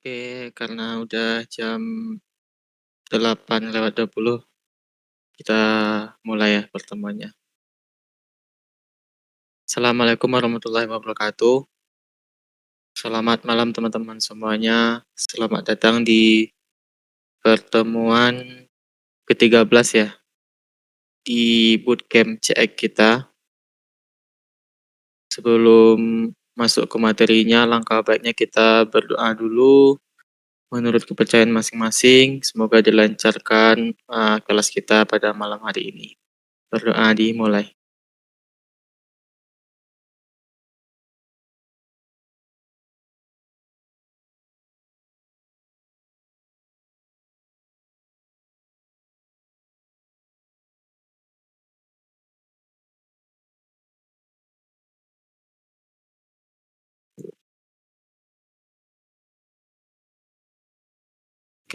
Oke, karena udah jam 8:20, kita mulai ya pertemuannya. Assalamualaikum warahmatullahi wabarakatuh. Selamat malam teman-teman semuanya. Selamat datang di pertemuan ke-13 ya, di bootcamp CX kita. Sebelum masuk ke materinya, langkah baiknya kita berdoa dulu menurut kepercayaan masing-masing. Semoga dilancarkan kelas kita pada malam hari ini. Berdoa dimulai.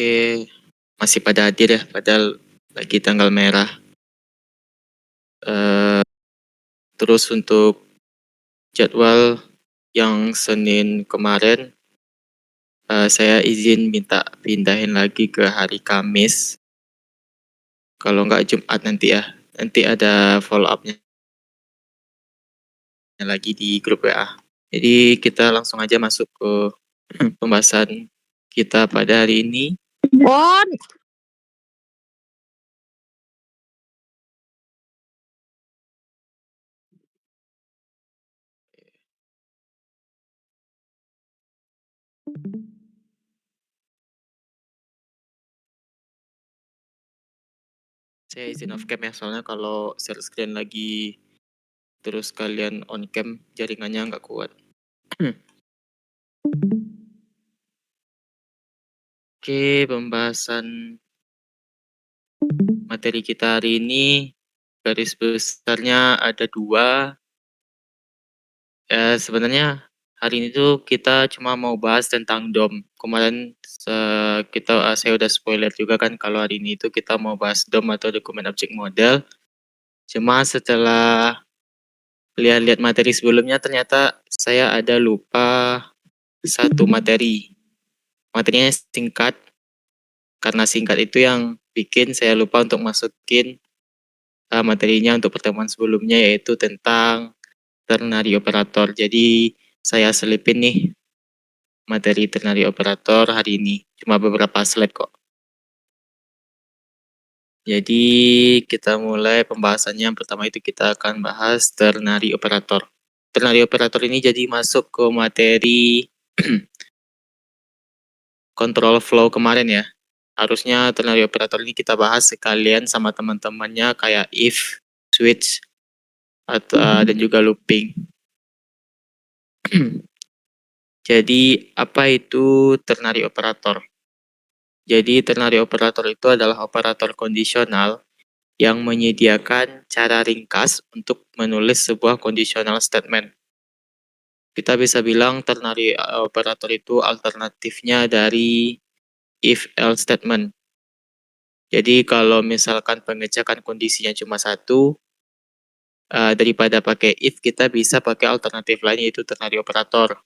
Oke, masih pada hadir ya, padahal lagi tanggal merah. Terus untuk jadwal yang Senin kemarin, saya izin minta pindahin lagi ke hari Kamis. Kalau nggak Jumat nanti ya, nanti ada follow up-nya lagi di grup WA. Jadi kita langsung aja masuk ke pembahasan kita pada hari ini. On. Saya izin off cam ya, soalnya kalau share screen lagi terus kalian on cam, jaringannya nggak kuat. Oke, pembahasan materi kita hari ini garis besarnya ada 2. Sebenarnya hari ini tuh kita cuma mau bahas tentang DOM. Kemarin saya udah spoiler juga kan kalau hari ini itu kita mau bahas DOM atau Document Object Model. Cuma setelah lihat-lihat materi sebelumnya ternyata saya ada lupa satu materi. Materinya singkat, karena singkat itu yang bikin saya lupa untuk masukin materinya untuk pertemuan sebelumnya, yaitu tentang ternary operator. Jadi saya selipin nih materi ternary operator hari ini, cuma beberapa slide kok. Jadi kita mulai pembahasannya. Yang pertama itu kita akan bahas ternary operator. Ternary operator ini jadi masuk ke materi control flow kemarin ya. Harusnya ternary operator ini kita bahas sekalian sama teman-temannya kayak if, switch, atau dan juga looping. Jadi apa itu ternary operator? Jadi ternary operator itu adalah operator kondisional yang menyediakan cara ringkas untuk menulis sebuah conditional statement. Kita bisa bilang ternary operator itu alternatifnya dari if-else statement. Jadi kalau misalkan pengecekan kondisinya cuma satu, daripada pakai if, kita bisa pakai alternatif lain, yaitu ternary operator.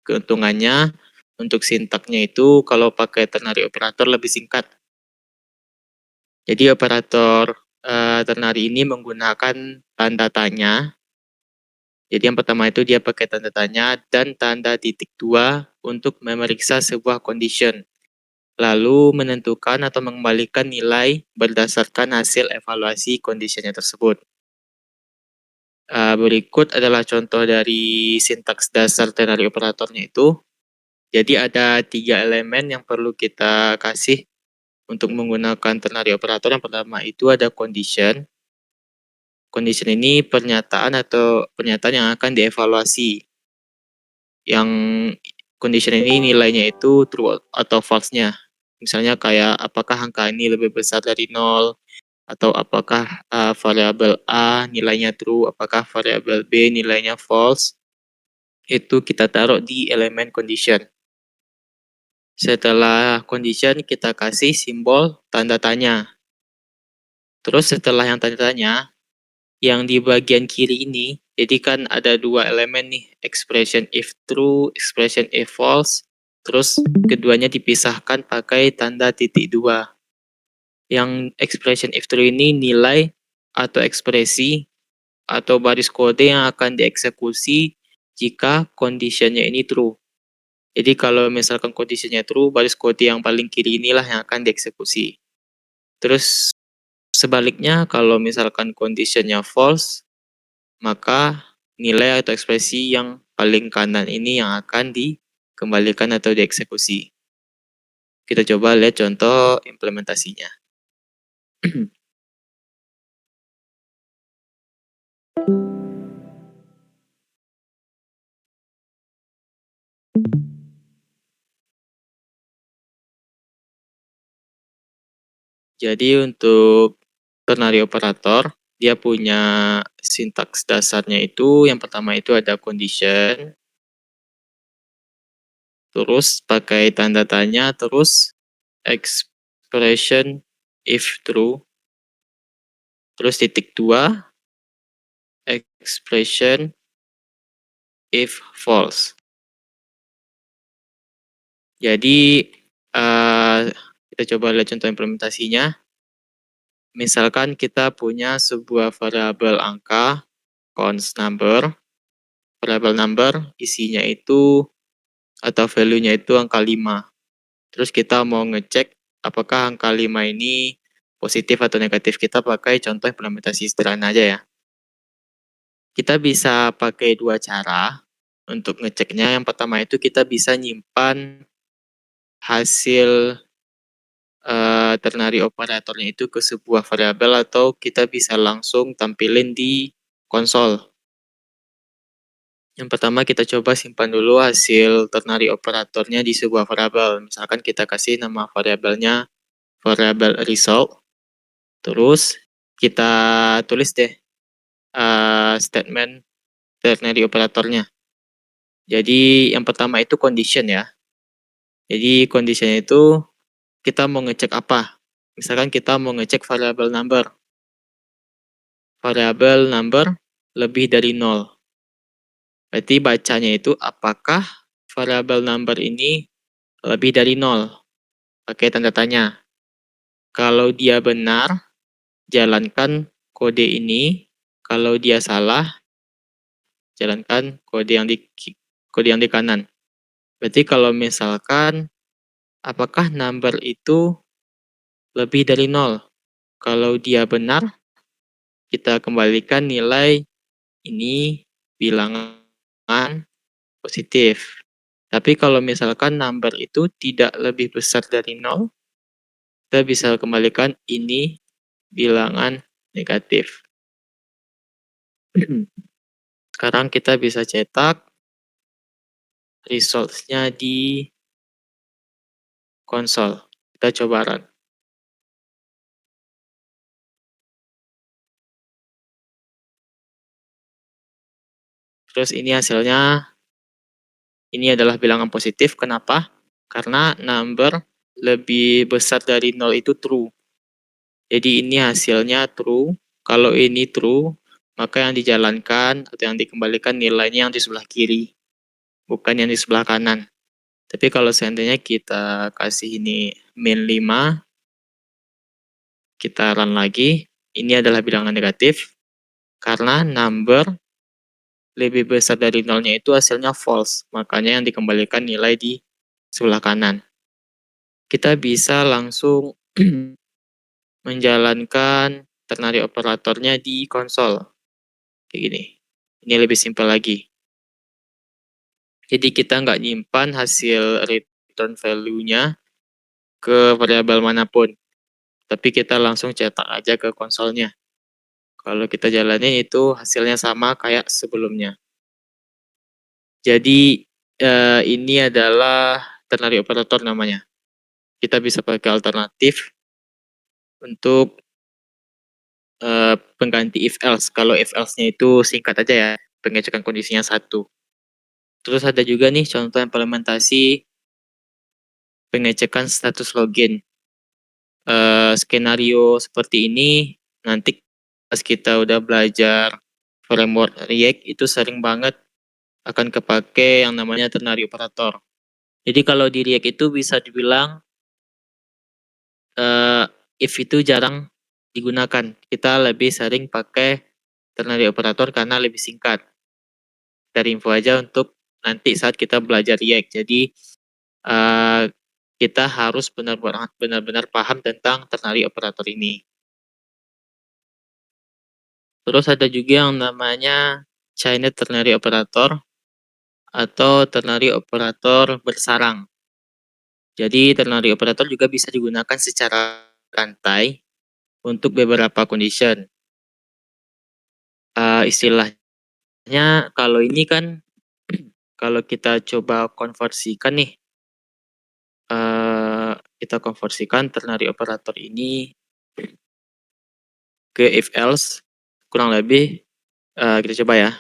Keuntungannya untuk sintaknya itu kalau pakai ternary operator lebih singkat. Jadi operator ternary ini menggunakan tanda tanya. Jadi yang pertama itu dia pakai tanda tanya dan tanda titik 2 untuk memeriksa sebuah condition. Lalu menentukan atau mengembalikan nilai berdasarkan hasil evaluasi conditionnya tersebut. Berikut adalah contoh dari sintaks dasar ternary operatornya itu. Jadi ada 3 elemen yang perlu kita kasih untuk menggunakan ternary operator. Yang pertama itu ada condition. Condition ini pernyataan yang akan dievaluasi. Yang condition ini nilainya itu true atau false-nya. Misalnya kayak apakah angka ini lebih besar dari 0, atau apakah variabel A nilainya true, apakah variabel B nilainya false. Itu kita taruh di elemen condition. Setelah condition kita kasih simbol tanda tanya. Terus setelah yang tanda tanya, yang di bagian kiri ini, jadi kan ada 2 elemen nih, expression if true, expression if false. Terus keduanya dipisahkan pakai tanda titik dua. Yang expression if true ini nilai atau ekspresi atau baris kode yang akan dieksekusi jika conditionnya ini true. Jadi kalau misalkan kondisinya true, baris kode yang paling kiri inilah yang akan dieksekusi. Terus sebaliknya kalau misalkan conditionnya false, maka nilai atau ekspresi yang paling kanan ini yang akan dikembalikan atau dieksekusi. Kita coba lihat contoh implementasinya. Jadi untuk ternary operator, dia punya sintaks dasarnya itu, yang pertama itu ada condition, terus pakai tanda tanya, terus expression if true, terus titik dua, expression if false. Jadi kita coba lihat contoh implementasinya. Misalkan kita punya sebuah variabel angka, const number. Variabel number isinya itu atau value-nya itu angka 5. Terus kita mau ngecek apakah angka 5 ini positif atau negatif. Kita pakai contoh implementasi sederhana aja ya. Kita bisa pakai dua cara untuk ngeceknya. Yang pertama itu kita bisa nyimpan hasil ternary operatornya itu ke sebuah variabel atau kita bisa langsung tampilin di konsol. Yang pertama kita coba simpan dulu hasil ternary operatornya di sebuah variabel. Misalkan kita kasih nama variabelnya variabel result. Terus kita tulis deh statement ternary operatornya. Jadi yang pertama itu condition ya. Jadi condition itu kita mau ngecek apa? Misalkan kita mau ngecek variabel number. Variabel number lebih dari 0. Berarti bacanya itu apakah variabel number ini lebih dari 0? Pakai tanda tanya. Kalau dia benar, jalankan kode ini. Kalau dia salah, jalankan kode yang di kanan. Berarti kalau misalkan apakah number itu lebih dari 0? Kalau dia benar, kita kembalikan nilai ini bilangan positif. Tapi kalau misalkan number itu tidak lebih besar dari 0, kita bisa kembalikan ini bilangan negatif. Sekarang kita bisa cetak results-nya di konsol. Kita coba run. Terus ini hasilnya, ini adalah bilangan positif. Kenapa? Karena number lebih besar dari 0 itu true. Jadi ini hasilnya true. Kalau ini true, maka yang dijalankan atau yang dikembalikan nilainya yang di sebelah kiri, bukan yang di sebelah kanan. Tapi kalau seandainya kita kasih ini min 5, kita run lagi, ini adalah bilangan negatif, karena number lebih besar dari 0-nya itu hasilnya false, makanya yang dikembalikan nilai di sebelah kanan. Kita bisa langsung menjalankan ternary operatornya di konsol. Kayak gini. Ini lebih simpel lagi. Jadi kita nggak nyimpan hasil return value-nya ke variabel manapun. Tapi kita langsung cetak aja ke konsolnya. Kalau kita jalanin itu hasilnya sama kayak sebelumnya. Jadi ini adalah ternary operator namanya. Kita bisa pakai alternatif untuk pengganti if else. Kalau if else-nya itu singkat aja ya, pengecekan kondisinya 1. Terus ada juga nih contoh implementasi pengecekan status login. Skenario seperti ini nanti pas kita udah belajar framework React itu sering banget akan kepake yang namanya ternary operator. Jadi kalau di React itu bisa dibilang eh, if itu jarang digunakan. Kita lebih sering pakai ternary operator karena lebih singkat. Dari info aja untuk nanti saat kita belajar React. Jadi eh, kita harus benar-benar paham tentang ternary operator ini. Terus ada juga yang namanya chained ternary operator atau ternary operator bersarang. Jadi ternary operator juga bisa digunakan secara rantai untuk beberapa condition. Istilahnya kalau ini kan kalau kita coba konversikan nih, kita konversikan ternary operator ini ke if else, kurang lebih kita coba ya.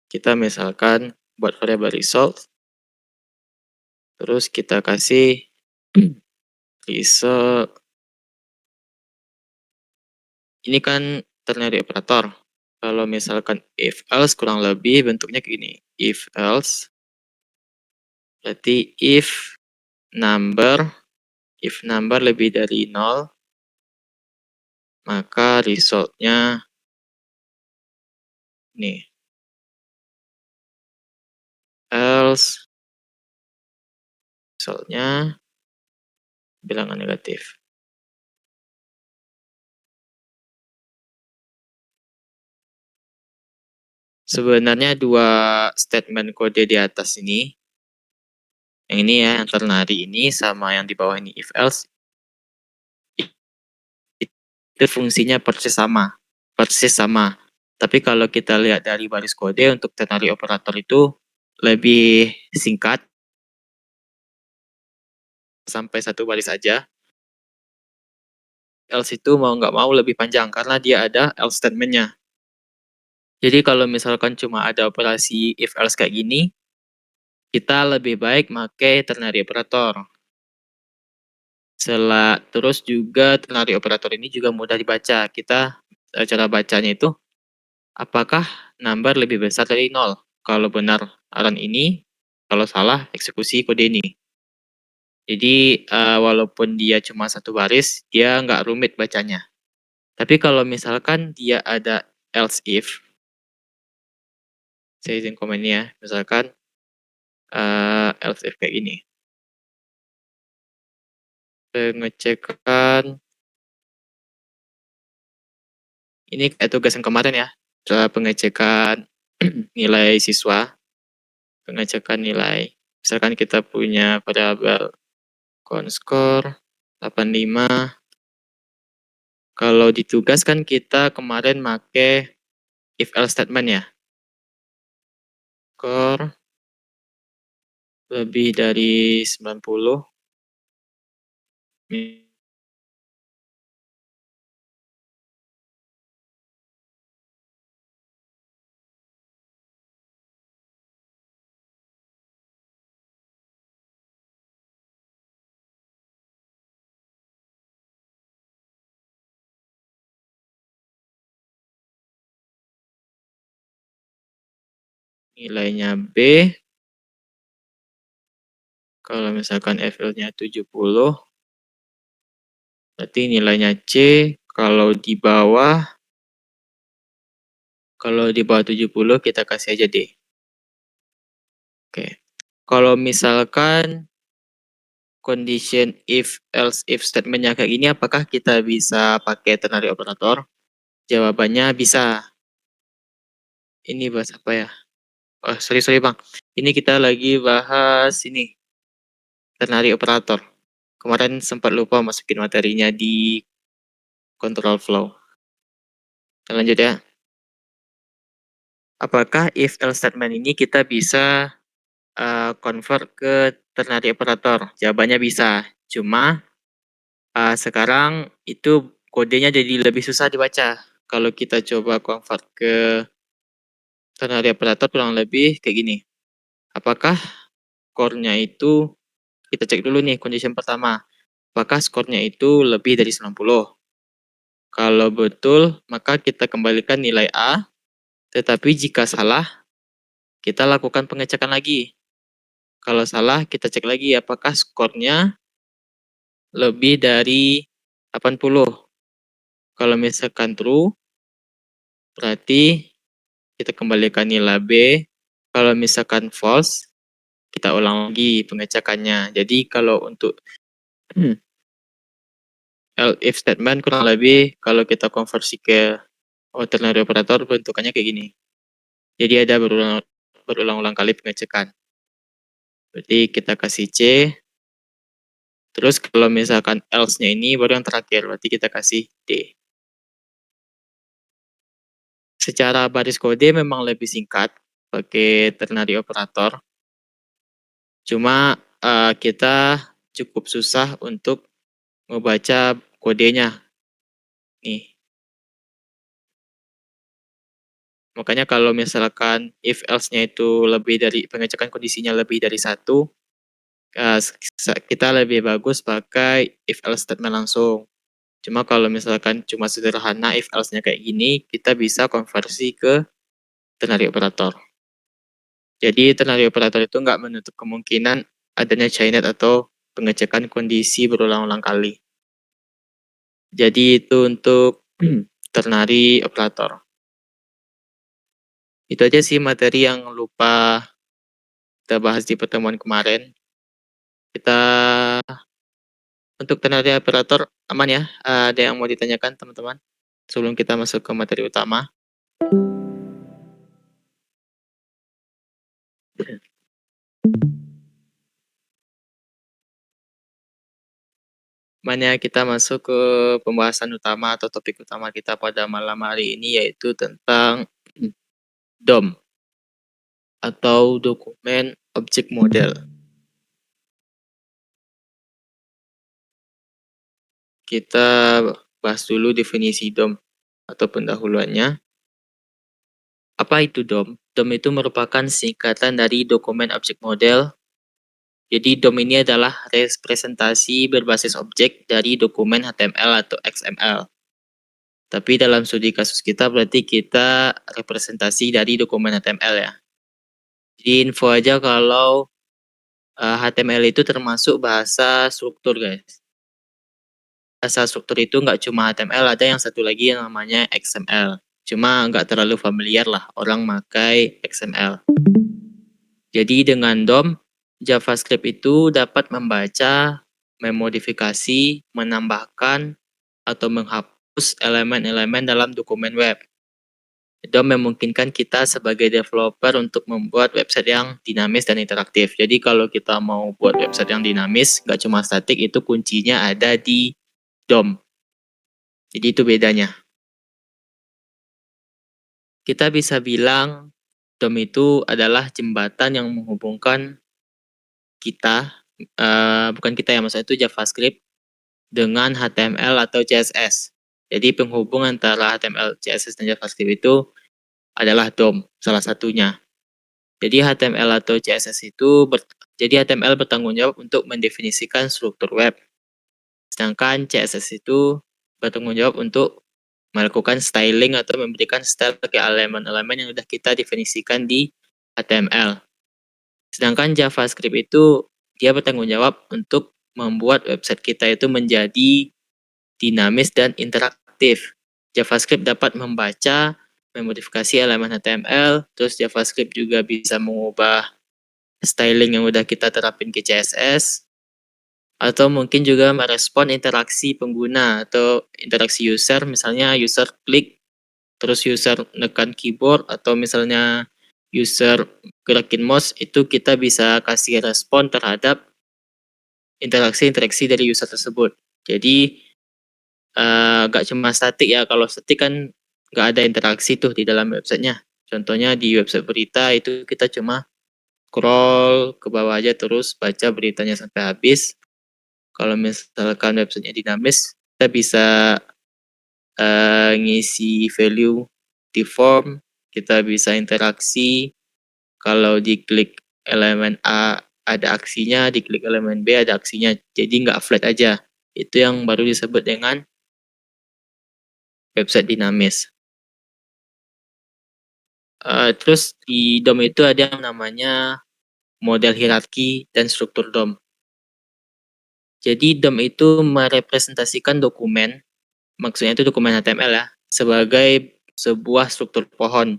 Kita misalkan buat variable result, terus kita kasih result. Ini kan ternary operator. Kalau misalkan if else kurang lebih bentuknya kayak gini. If else berarti if number lebih dari 0, maka resultnya nih. Else resultnya bilangan negatif. Sebenarnya dua statement kode di atas ini, yang ini ya, yang ternary ini sama yang di bawah ini if else, itu fungsinya persis sama. Tapi kalau kita lihat dari baris kode untuk ternary operator itu lebih singkat, sampai satu baris aja. Else itu mau nggak mau lebih panjang karena dia ada else statement-nya. Jadi kalau misalkan cuma ada operasi if else kayak gini, kita lebih baik pakai ternary operator. Terus juga ternary operator ini juga mudah dibaca. Cara bacanya itu apakah number lebih besar dari 0? Kalau benar run ini, kalau salah eksekusi kode ini. Jadi walaupun dia cuma satu baris, dia nggak rumit bacanya. Tapi kalau misalkan dia ada else if, saya izin komen ya, misalkan else if kayak gini. Pengecekan, ini kayak tugas yang kemarin ya, pengecekan nilai siswa, pengecekan nilai. Misalkan kita punya variabel conscore 85. Kalau di tugas kan kita kemarin make if else statement ya. Score lebih dari 90. Nilainya B. Kalau misalkan FL-nya 70, berarti nilainya C. Kalau di bawah 70 kita kasih aja D. Oke. Kalau misalkan condition if else if statementnya kayak gini, apakah kita bisa pakai ternary operator? Jawabannya bisa. Ini bahas apa ya? Oh, sorry bang. Ini kita lagi bahas ini ternary operator. Kemarin sempat lupa masukin materinya di control flow. Kita lanjut ya. Apakah if else statement ini kita bisa convert ke ternary operator? Jawabannya bisa. Cuma sekarang itu kodenya jadi lebih susah dibaca. Kalau kita coba convert ke ternary operator kurang lebih kayak gini. Apakah skornya itu, kita cek dulu nih condition pertama. Apakah skornya itu lebih dari 90? Kalau betul, maka kita kembalikan nilai A. Tetapi jika salah, kita lakukan pengecekan lagi. Kalau salah, kita cek lagi apakah skornya lebih dari 80. Kalau misalkan true, berarti kita kembalikan nilai B. Kalau misalkan false, kita ulang lagi pengecekannya. Jadi kalau untuk if statement kurang lebih kalau kita konversi ke ternary operator bentukannya kayak gini. Jadi ada berulang-ulang kali pengecekan. Berarti kita kasih C. Terus kalau misalkan else-nya ini baru yang terakhir, berarti kita kasih D. Secara baris kode memang lebih singkat pakai ternary operator. Cuma kita cukup susah untuk membaca kodenya. Nih. Makanya kalau misalkan if else-nya itu lebih dari pengecekan kondisinya lebih dari satu, kita lebih bagus pakai if else statement langsung. Cuma kalau misalkan cuma sederhana if else-nya kayak gini, kita bisa konversi ke ternary operator. Jadi ternary operator itu nggak menutup kemungkinan adanya chainet atau pengecekan kondisi berulang-ulang kali. Jadi itu untuk ternary operator. Itu aja sih materi yang lupa kita bahas di pertemuan kemarin. Kita untuk ternary operator aman ya? Ada yang mau ditanyakan teman-teman? Sebelum kita masuk ke materi utama. Mana kita masuk ke pembahasan utama atau topik utama kita pada malam hari ini, yaitu tentang DOM atau dokumen object model. Kita bahas dulu definisi DOM atau pendahuluannya. Apa itu DOM? DOM itu merupakan singkatan dari dokumen object model. Jadi DOM ini adalah representasi berbasis objek dari dokumen HTML atau XML. Tapi dalam studi kasus kita berarti kita representasi dari dokumen HTML ya. Jadi info aja kalau HTML itu termasuk bahasa struktur guys. Bahasa struktur itu nggak cuma HTML, ada yang satu lagi yang namanya XML. Cuma nggak terlalu familiar lah orang pakai XML. Jadi dengan DOM, JavaScript itu dapat membaca, memodifikasi, menambahkan, atau menghapus elemen-elemen dalam dokumen web. DOM memungkinkan kita sebagai developer untuk membuat website yang dinamis dan interaktif. Jadi kalau kita mau buat website yang dinamis, nggak cuma statik, itu kuncinya ada di DOM. Jadi itu bedanya. Kita bisa bilang DOM itu adalah jembatan yang menghubungkan kita, bukan kita ya, maksudnya itu JavaScript dengan HTML atau CSS. Jadi penghubung antara HTML, CSS, dan JavaScript itu adalah DOM, salah satunya. Jadi HTML atau CSS itu, jadi HTML bertanggung jawab untuk mendefinisikan struktur web. Sedangkan CSS itu bertanggung jawab untuk melakukan styling atau memberikan style ke elemen-elemen yang sudah kita definisikan di HTML. Sedangkan JavaScript itu dia bertanggung jawab untuk membuat website kita itu menjadi dinamis dan interaktif. JavaScript dapat membaca, memodifikasi elemen HTML, terus JavaScript juga bisa mengubah styling yang udah kita terapin ke CSS, atau mungkin juga merespon interaksi pengguna atau interaksi user, misalnya user klik, terus user nekan keyboard, atau misalnya user gerakin mouse, itu kita bisa kasih respon terhadap interaksi-interaksi dari user tersebut. Jadi nggak cuma statik ya, kalau statik kan nggak ada interaksi tuh di dalam websitenya. Contohnya di website berita itu kita cuma scroll ke bawah aja terus baca beritanya sampai habis. Kalau misalkan websitenya dinamis, kita bisa ngisi value di form, kita bisa interaksi. Kalau diklik elemen A ada aksinya, diklik elemen B ada aksinya. Jadi nggak flat aja. Itu yang baru disebut dengan website dinamis. Terus di DOM itu ada yang namanya model hierarki, dan struktur DOM. Jadi DOM itu merepresentasikan dokumen, maksudnya itu dokumen HTML ya, sebagai sebuah struktur pohon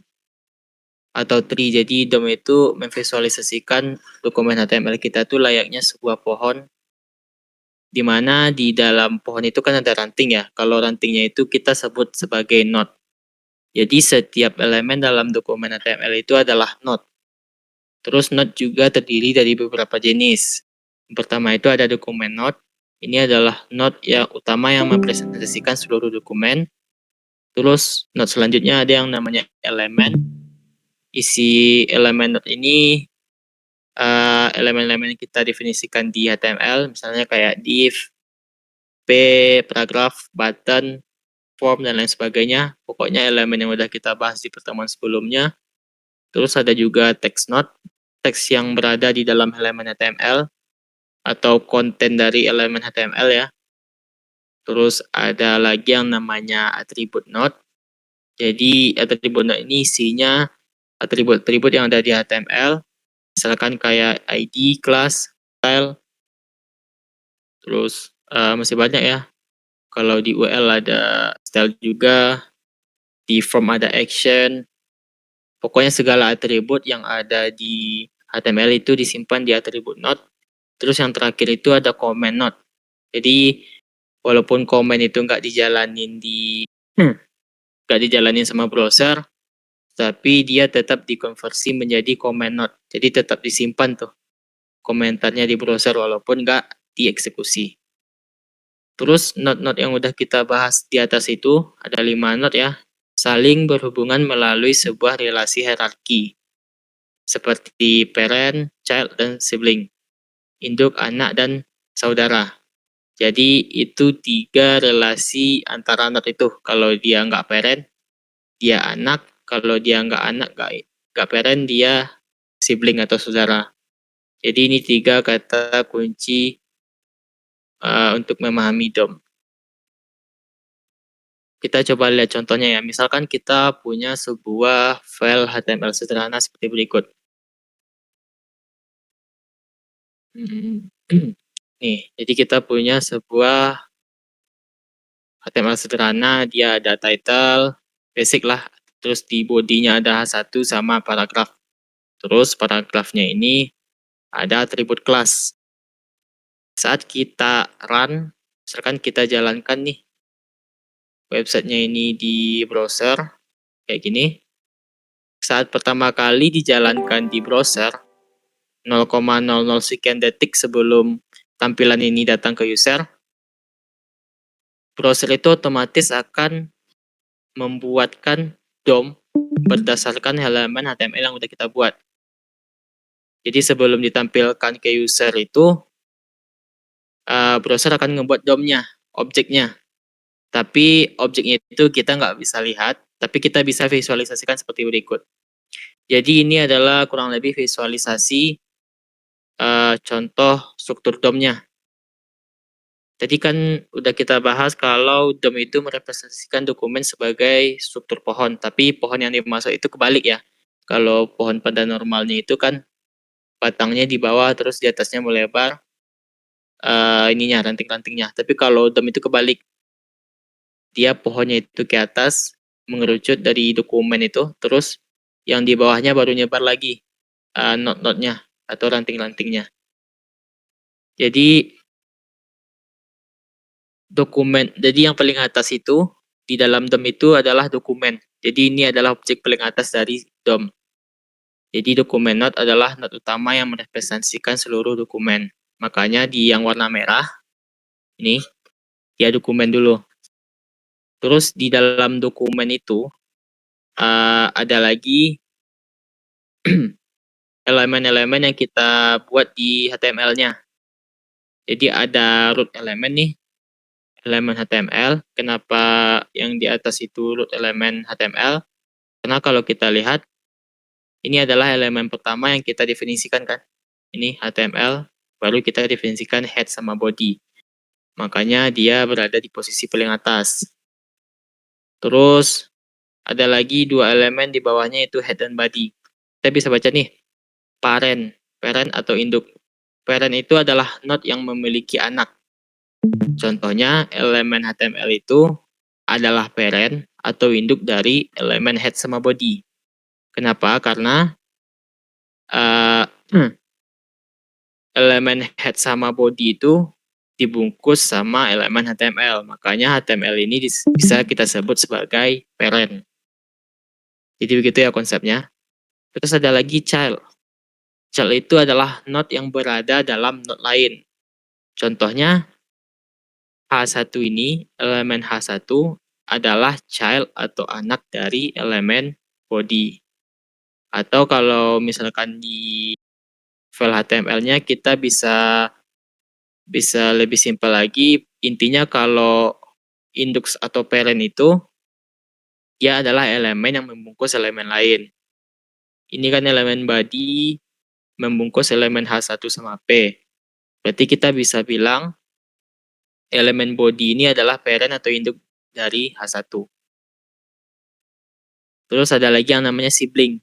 atau tree. Jadi DOM itu memvisualisasikan dokumen HTML kita tuh layaknya sebuah pohon, di mana di dalam pohon itu kan ada ranting ya. Kalau rantingnya itu kita sebut sebagai node. Jadi setiap elemen dalam dokumen HTML itu adalah node. Terus node juga terdiri dari beberapa jenis. Yang pertama itu ada dokumen node. Ini adalah node yang utama yang merepresentasikan seluruh dokumen. Terus node selanjutnya ada yang namanya elemen. Isi elemen node ini elemen-elemen yang kita definisikan di HTML, misalnya kayak div, p, paragraph, button, form, dan lain sebagainya. Pokoknya elemen yang udah kita bahas di pertemuan sebelumnya. Terus ada juga text node, teks yang berada di dalam elemen HTML atau konten dari elemen HTML ya. Terus ada lagi yang namanya attribute node. Jadi attribute node ini isinya atribut-atribut yang ada di HTML, misalkan kayak ID, class, style, terus masih banyak ya. Kalau di UL ada style juga, di form ada action, pokoknya segala atribut yang ada di HTML itu disimpan di atribut node. Terus yang terakhir itu ada comment node. Jadi walaupun comment itu nggak dijalanin sama browser, tapi dia tetap dikonversi menjadi comment node. Jadi tetap disimpan tuh komentarnya di browser walaupun nggak dieksekusi. Terus node-node yang udah kita bahas di atas itu ada 5 node ya, saling berhubungan melalui sebuah relasi hierarki seperti parent, child, dan sibling, induk, anak, dan saudara. Jadi itu 3 relasi antara node itu. Kalau dia nggak parent, dia anak. Kalau dia nggak anak, nggak parent, dia sibling atau saudara. Jadi ini 3 kata kunci untuk memahami DOM. Kita coba lihat contohnya ya. Misalkan kita punya sebuah file HTML sederhana seperti berikut. Nih, jadi kita punya sebuah HTML sederhana, dia ada title, basic lah. Terus di bodinya ada H1 sama paragraf. Terus paragrafnya ini ada atribut kelas. Saat kita run, misalkan kita jalankan nih websitenya ini di browser, kayak gini. Saat pertama kali dijalankan di browser, 0,00 sekian detik sebelum tampilan ini datang ke user, browser itu otomatis akan membuatkan DOM berdasarkan halaman HTML yang udah kita buat. Jadi sebelum ditampilkan ke user itu, browser akan ngebuat DOM-nya, objeknya. Tapi objeknya itu kita nggak bisa lihat, tapi kita bisa visualisasikan seperti berikut. Jadi ini adalah kurang lebih visualisasi contoh struktur DOM-nya. Tadi kan udah kita bahas kalau DOM itu merepresentasikan dokumen sebagai struktur pohon, tapi pohon yang dimaksud itu kebalik ya. Kalau pohon pada normalnya itu kan batangnya di bawah terus di atasnya melebar, ininya ranting-rantingnya. Tapi kalau DOM itu kebalik, dia pohonnya itu ke atas mengerucut dari dokumen itu, terus yang di bawahnya baru nyebar lagi not-notnya atau ranting-rantingnya. Jadi jadi yang paling atas itu di dalam DOM itu adalah dokumen. Jadi ini adalah objek paling atas dari DOM. Jadi dokumen node adalah node utama yang merepresentasikan seluruh dokumen. Makanya di yang warna merah ini dia dokumen dulu. Terus di dalam dokumen itu ada lagi elemen-elemen yang kita buat di HTML-nya. Jadi ada root elemen nih, elemen HTML. Kenapa yang di atas itu root elemen HTML? Karena kalau kita lihat, ini adalah elemen pertama yang kita definisikan kan. Ini HTML, baru kita definisikan head sama body. Makanya dia berada di posisi paling atas. Terus ada lagi 2 elemen di bawahnya itu head dan body. Kita bisa baca nih, parent. parent atau induk. Parent itu adalah node yang memiliki anak. Contohnya, elemen HTML itu adalah parent atau induk dari elemen head sama body. Kenapa? Karena uh, elemen head sama body itu dibungkus sama elemen HTML. Makanya HTML ini bisa kita sebut sebagai parent. Jadi begitu ya konsepnya. Terus ada lagi child. Child itu adalah node yang berada dalam node lain. Contohnya, H1 ini, elemen H1 adalah child atau anak dari elemen body. Atau kalau misalkan di file HTML-nya kita bisa lebih simpel lagi. Intinya kalau index atau parent itu dia adalah elemen yang membungkus elemen lain. Ini kan elemen body membungkus elemen H1 sama P. Berarti kita bisa bilang elemen body ini adalah parent atau induk dari H1. Terus ada lagi yang namanya sibling.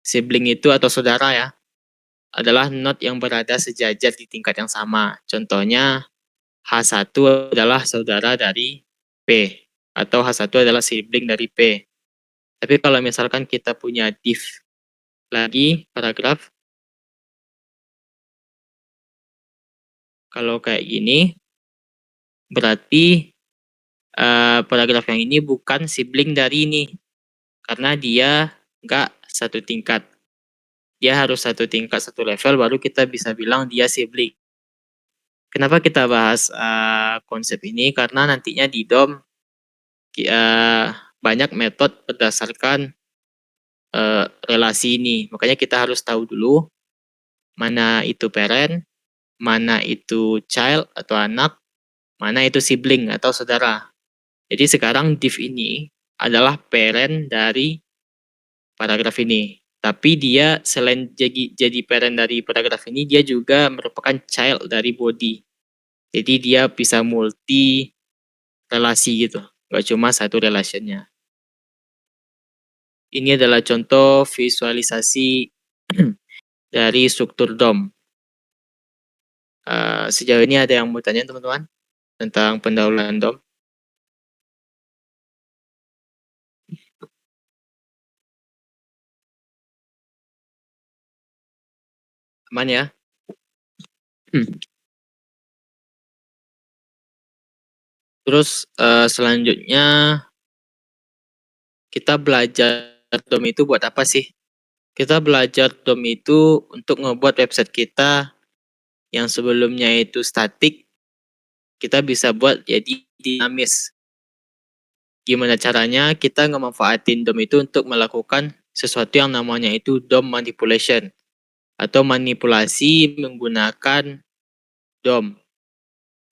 Sibling itu atau saudara ya, adalah node yang berada sejajar di tingkat yang sama. Contohnya H1 adalah saudara dari P, atau H1 adalah sibling dari P. Tapi kalau misalkan kita punya div lagi, paragraf, kalau kayak gini, berarti paragraf yang ini bukan sibling dari ini, karena dia nggak satu tingkat. Dia harus satu tingkat, satu level, baru kita bisa bilang dia sibling. Kenapa kita bahas konsep ini? Karena nantinya di DOM banyak metode berdasarkan relasi ini. Makanya kita harus tahu dulu mana itu parent, mana itu child atau anak, mana itu sibling atau saudara. Jadi sekarang div ini adalah parent dari paragraf ini. Tapi dia selain jadi parent dari paragraf ini, dia juga merupakan child dari body. Jadi dia bisa multi relasi gitu, nggak cuma satu relationnya. Ini adalah contoh visualisasi dari struktur DOM. Sejauh ini ada yang mau tanya teman-teman tentang pendahuluan DOM? Aman ya? Terus selanjutnya kita belajar DOM itu buat apa sih? Kita belajar DOM itu untuk ngebuat website kita yang sebelumnya itu statik, kita bisa buat jadi dinamis. Gimana caranya? Kita ngemanfaatin DOM itu untuk melakukan sesuatu yang namanya itu DOM manipulation, atau manipulasi menggunakan DOM.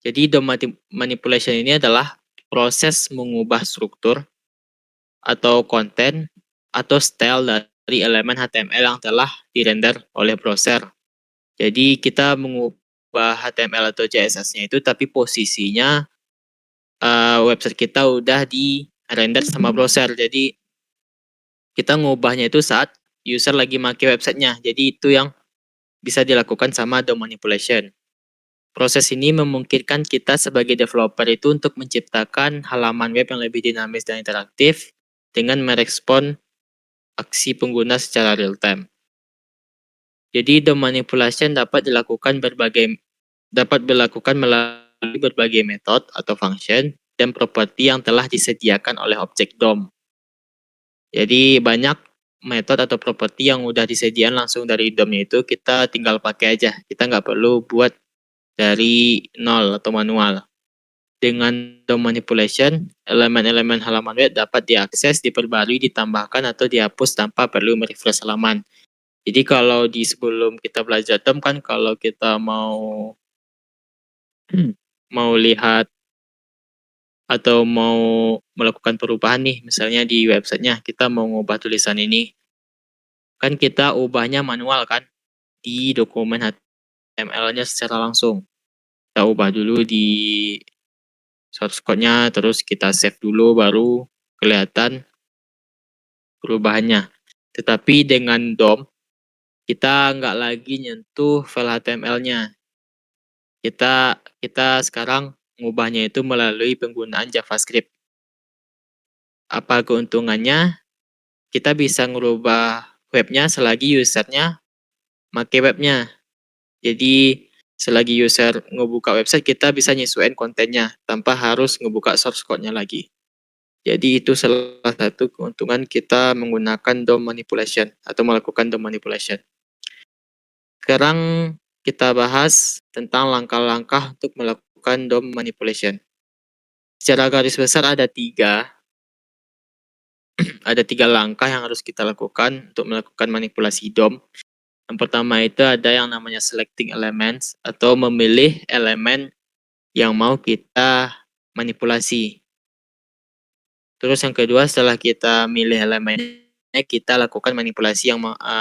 Jadi DOM manipulation ini adalah proses mengubah struktur atau konten atau style dari elemen HTML yang telah dirender oleh browser. Jadi kita mengubah HTML atau CSS-nya itu, tapi posisinya website kita udah di render sama browser. Jadi kita ngubahnya itu saat user lagi pakai websitenya. Jadi itu yang bisa dilakukan sama DOM manipulation. Proses ini memungkinkan kita sebagai developer itu untuk menciptakan halaman web yang lebih dinamis dan interaktif dengan merespon aksi pengguna secara real time. Jadi DOM manipulation dapat dilakukan melalui berbagai metode atau function dan properti yang telah disediakan oleh objek DOM. Jadi banyak metode atau properti yang udah disediakan langsung dari DOM-nya itu, kita tinggal pakai aja. Kita nggak perlu buat dari nol atau manual. Dengan DOM manipulation, elemen-elemen halaman web dapat diakses, diperbarui, ditambahkan, atau dihapus tanpa perlu merefresh halaman. Jadi kalau di sebelum kita belajar DOM kan, kalau kita mau lihat atau mau melakukan perubahan nih, misalnya di websitenya kita mau ngubah tulisan ini, kan kita ubahnya manual kan, di dokumen HTML-nya secara langsung. Kita ubah dulu di source code-nya, terus kita save dulu, baru kelihatan perubahannya. Tetapi dengan DOM, kita nggak lagi nyentuh file HTML-nya. Kita sekarang ngubahnya itu melalui penggunaan JavaScript. Apa keuntungannya? Kita bisa ngerubah webnya selagi usernya pakai webnya. Jadi selagi user ngebuka website, kita bisa nyesuaiin kontennya tanpa harus ngebuka source code-nya lagi. Jadi itu salah satu keuntungan kita menggunakan DOM manipulation atau melakukan DOM manipulation. Sekarang kita bahas tentang langkah-langkah untuk melakukan DOM manipulation. Secara garis besar ada tiga langkah yang harus kita lakukan untuk melakukan manipulasi DOM. Yang pertama itu ada yang namanya selecting elements atau memilih elemen yang mau kita manipulasi. Terus yang kedua, setelah kita milih elemennya, kita lakukan manipulasi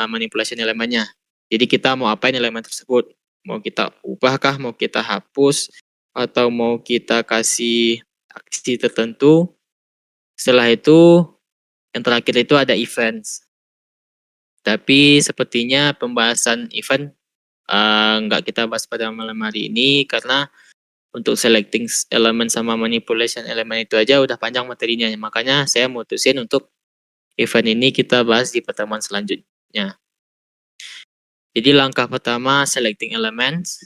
manipulasi elemennya. Jadi kita mau apain elemen tersebut? Mau kita ubahkah, mau kita hapus, atau mau kita kasih aksi tertentu. Setelah itu, yang terakhir itu ada events. Tapi sepertinya pembahasan event nggak kita bahas pada malam hari ini karena untuk selecting elemen sama manipulation elemen itu aja udah panjang materinya. Makanya saya mutusin untuk event ini kita bahas di pertemuan selanjutnya. Jadi langkah pertama selecting elements.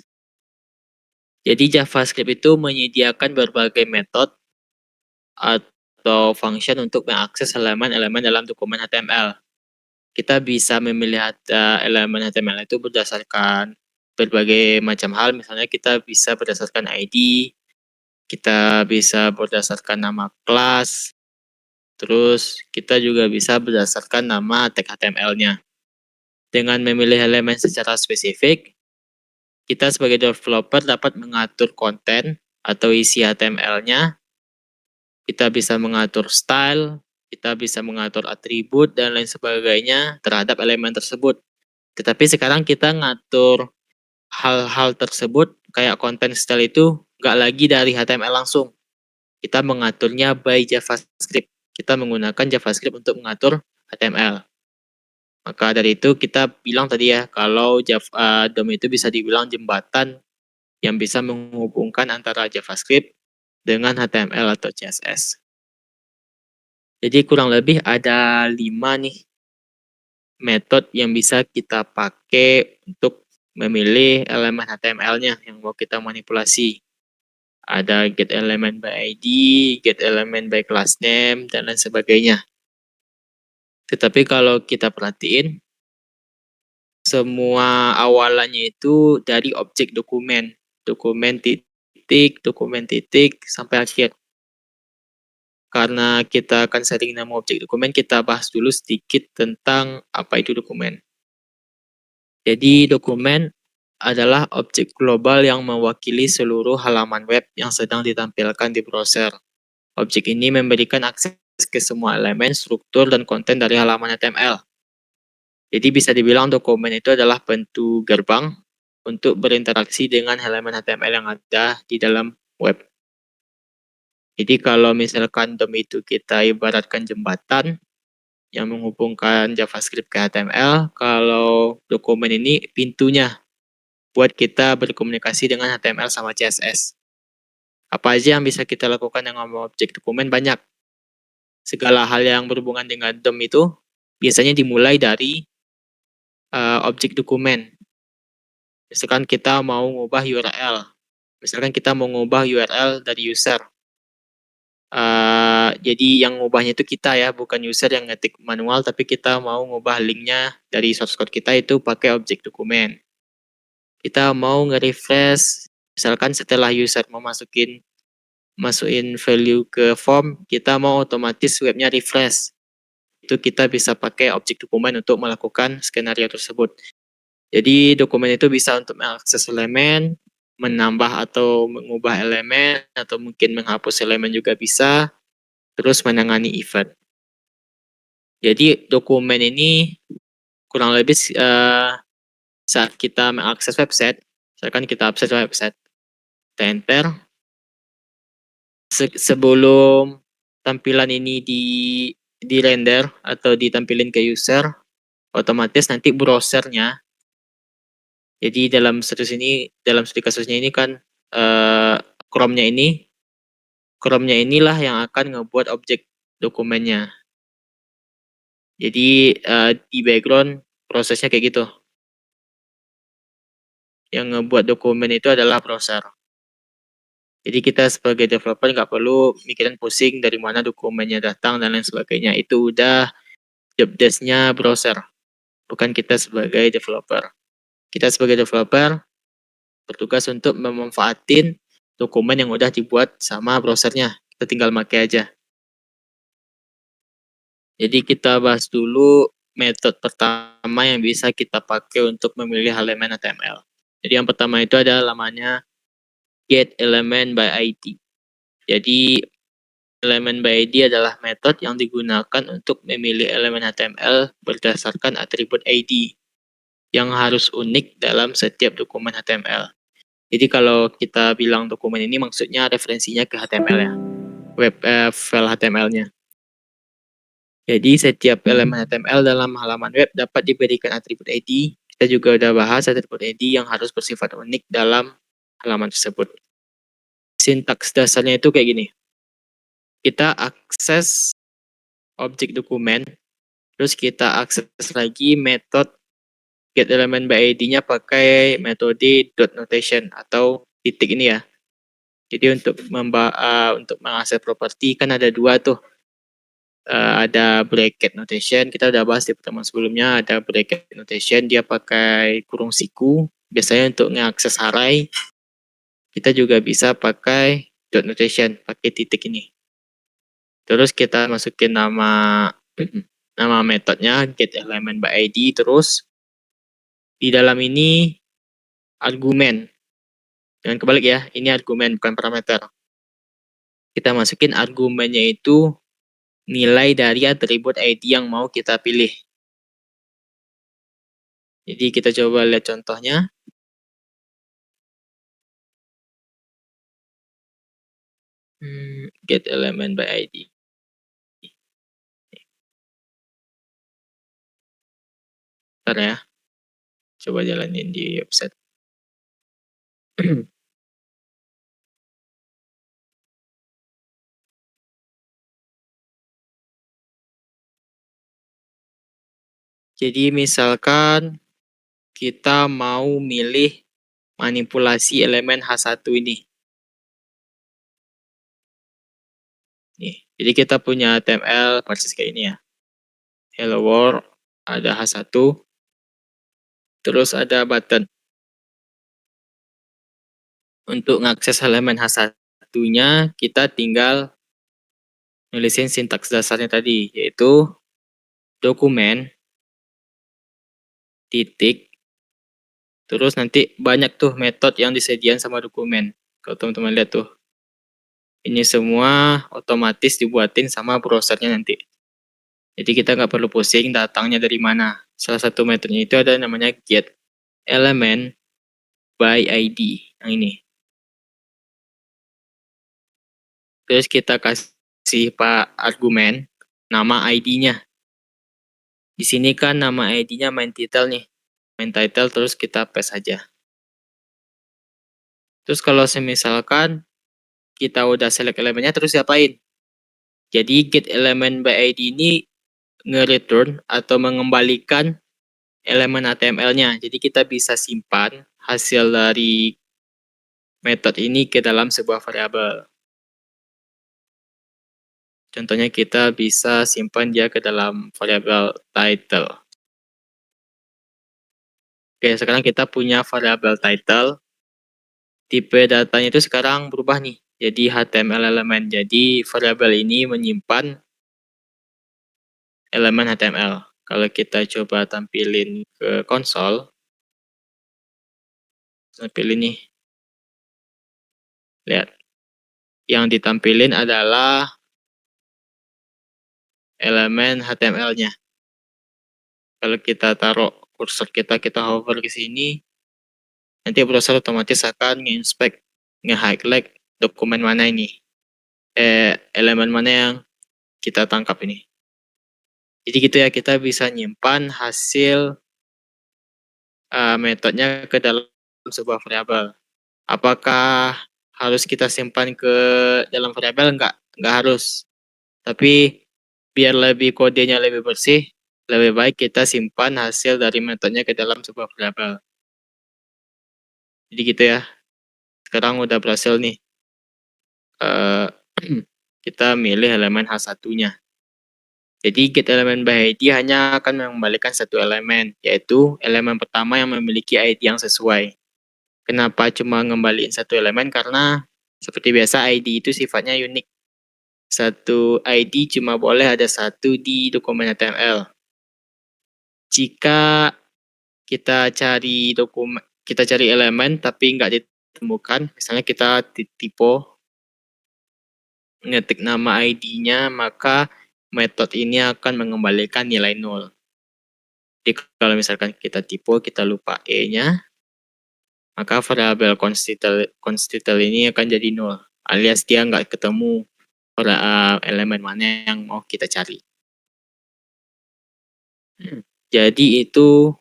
Jadi JavaScript itu menyediakan berbagai metode atau function untuk mengakses elemen-elemen dalam dokumen HTML. Kita bisa memilih elemen HTML itu berdasarkan berbagai macam hal, misalnya kita bisa berdasarkan ID, kita bisa berdasarkan nama kelas, terus kita juga bisa berdasarkan nama tag HTML-nya. Dengan memilih elemen secara spesifik, kita sebagai developer dapat mengatur konten atau isi HTML-nya, kita bisa mengatur style, kita bisa mengatur atribut, dan lain sebagainya terhadap elemen tersebut. Tetapi sekarang kita ngatur hal-hal tersebut kayak konten style itu nggak lagi dari HTML langsung. Kita mengaturnya by JavaScript. Kita menggunakan JavaScript untuk mengatur HTML. Maka dari itu kita bilang tadi ya, kalau DOM itu bisa dibilang jembatan yang bisa menghubungkan antara JavaScript dengan HTML atau CSS. Jadi kurang lebih ada 5 nih metode yang bisa kita pakai untuk memilih elemen HTML-nya yang mau kita manipulasi. Ada get element by ID, get element by class name, dan lain sebagainya. Tetapi kalau kita perhatiin, semua awalannya itu dari objek dokumen. Dokumen titik, sampai akhir. Karena kita akan sering nama objek dokumen, kita bahas dulu sedikit tentang apa itu dokumen. Jadi dokumen adalah objek global yang mewakili seluruh halaman web yang sedang ditampilkan di browser. Objek ini memberikan akses ke semua elemen, struktur, dan konten dari halaman HTML. Jadi bisa dibilang dokumen itu adalah pintu gerbang untuk berinteraksi dengan halaman HTML yang ada di dalam web. Jadi kalau misalkan DOM itu kita ibaratkan jembatan yang menghubungkan JavaScript ke HTML, kalau dokumen ini pintunya buat kita berkomunikasi dengan HTML sama CSS. Apa aja yang bisa kita lakukan dengan objek dokumen? Banyak. Segala hal yang berhubungan dengan DOM itu biasanya dimulai dari objek dokumen. Misalkan kita mau ngubah URL. Misalkan kita mau ngubah URL dari user. Jadi yang ngubahnya itu kita ya, bukan user yang ngetik manual, tapi kita mau ngubah linknya dari source code kita itu pakai objek dokumen. Kita mau nge-refresh, misalkan setelah user mau masukin value ke form, kita mau otomatis webnya refresh. Itu kita bisa pakai objek dokumen untuk melakukan skenario tersebut. Jadi dokumen itu bisa untuk mengakses elemen, menambah atau mengubah elemen, atau mungkin menghapus elemen juga bisa, terus menangani event. Jadi dokumen ini kurang lebih saat kita mengakses website, misalkan kita akses website, kita enter, sebelum tampilan ini di render atau ditampilin ke user, otomatis nanti browsernya Jadi dalam studi kasusnya ini kan eh, Chrome-nya inilah yang akan ngebuat objek dokumennya. Jadi di background prosesnya kayak gitu. Yang ngebuat dokumen itu adalah browser. Jadi kita sebagai developer nggak perlu mikirin pusing dari mana dokumennya datang dan lain sebagainya. Itu udah job desk-nya browser, bukan kita sebagai developer. Kita sebagai developer bertugas untuk memanfaatin dokumen yang udah dibuat sama browsernya. Kita tinggal pakai aja. Jadi kita bahas dulu metode pertama yang bisa kita pakai untuk memilih elemen HTML. Jadi yang pertama itu ada namanya get element by ID. Jadi elemen by ID adalah metode yang digunakan untuk memilih elemen HTML berdasarkan atribut ID yang harus unik dalam setiap dokumen HTML. Jadi kalau kita bilang dokumen ini maksudnya referensinya ke HTML ya, file HTML-nya. Jadi setiap elemen HTML dalam halaman web dapat diberikan atribut ID. Kita juga udah bahas atribut ID yang harus bersifat unik dalam halaman tersebut. Sintaks dasarnya itu kayak gini. Kita akses objek dokumen, terus kita akses lagi metode get element by ID-nya pakai metode dot notation atau titik ini ya. Jadi untuk mengakses properti kan ada dua tuh. Ada bracket notation, kita udah bahas di pertemuan sebelumnya, ada bracket notation, dia pakai kurung siku, biasanya untuk mengakses array, kita juga bisa pakai dot notation, pakai titik ini. Terus kita masukin nama metodenya get element by ID, terus di dalam ini argumen. Jangan kebalik ya, ini argumen bukan parameter. Kita masukin argumennya itu nilai dari atribut ID yang mau kita pilih. Jadi kita coba lihat contohnya. Get element by ID. Ntar ya, coba jalanin di website. Jadi misalkan kita mau milih manipulasi elemen H1 ini. Nih, jadi kita punya HTML persis kayak ini ya. Hello world, ada H1, terus ada button. Untuk mengakses elemen H1-nya, kita tinggal nulisin sintaks dasarnya tadi, yaitu dokumen, titik, terus nanti banyak tuh metode yang disediakan sama dokumen. Kalau teman-teman lihat tuh, ini semua otomatis dibuatin sama browsernya nanti. Jadi kita nggak perlu pusing datangnya dari mana. Salah satu metodenya itu ada namanya get element by ID. Yang ini. Terus kita kasih argumen nama ID-nya. Di sini kan nama ID-nya main title nih. Main title terus kita paste aja. Terus kalau semisalkan kita udah select elemennya terus diapain? Jadi get element by ID ini nge-return atau mengembalikan elemen HTML-nya. Jadi kita bisa simpan hasil dari metode ini ke dalam sebuah variabel. Contohnya kita bisa simpan dia ke dalam variabel title. Oke, sekarang kita punya variabel title. Tipe datanya itu sekarang berubah nih. Jadi HTML elemen. Jadi variabel ini menyimpan elemen HTML. Kalau kita coba tampilin ke konsol, tampilin nih. Lihat. Yang ditampilin adalah elemen HTML-nya. Kalau kita taruh kursor kita hover ke sini, nanti browser otomatis akan nge-inspect, nge-highlight dokumen mana ini, elemen mana yang kita tangkap ini. Jadi gitu ya, kita bisa nyimpan hasil metodenya ke dalam sebuah variabel. Apakah harus kita simpan ke dalam variabel? Enggak harus. Tapi biar lebih kodenya lebih bersih, lebih baik kita simpan hasil dari metodenya ke dalam sebuah variabel. Jadi gitu ya. Sekarang udah berhasil nih. Eh, kita milih elemen H1-nya. Jadi get elemen by ID hanya akan mengembalikan satu elemen, yaitu elemen pertama yang memiliki ID yang sesuai. Kenapa cuma ngembaliin satu elemen? Karena seperti biasa ID itu sifatnya unik. Satu ID cuma boleh ada satu di dokumen HTML. Jika kita cari elemen tapi nggak ditemukan, misalnya kita tipe ngetik nama ID-nya, maka metode ini akan mengembalikan nilai 0. Jadi kalau misalkan kita tipe, kita lupa E-nya, maka variabel constituent ini akan jadi 0, alias dia nggak ketemu elemen mana yang mau kita cari. Jadi itu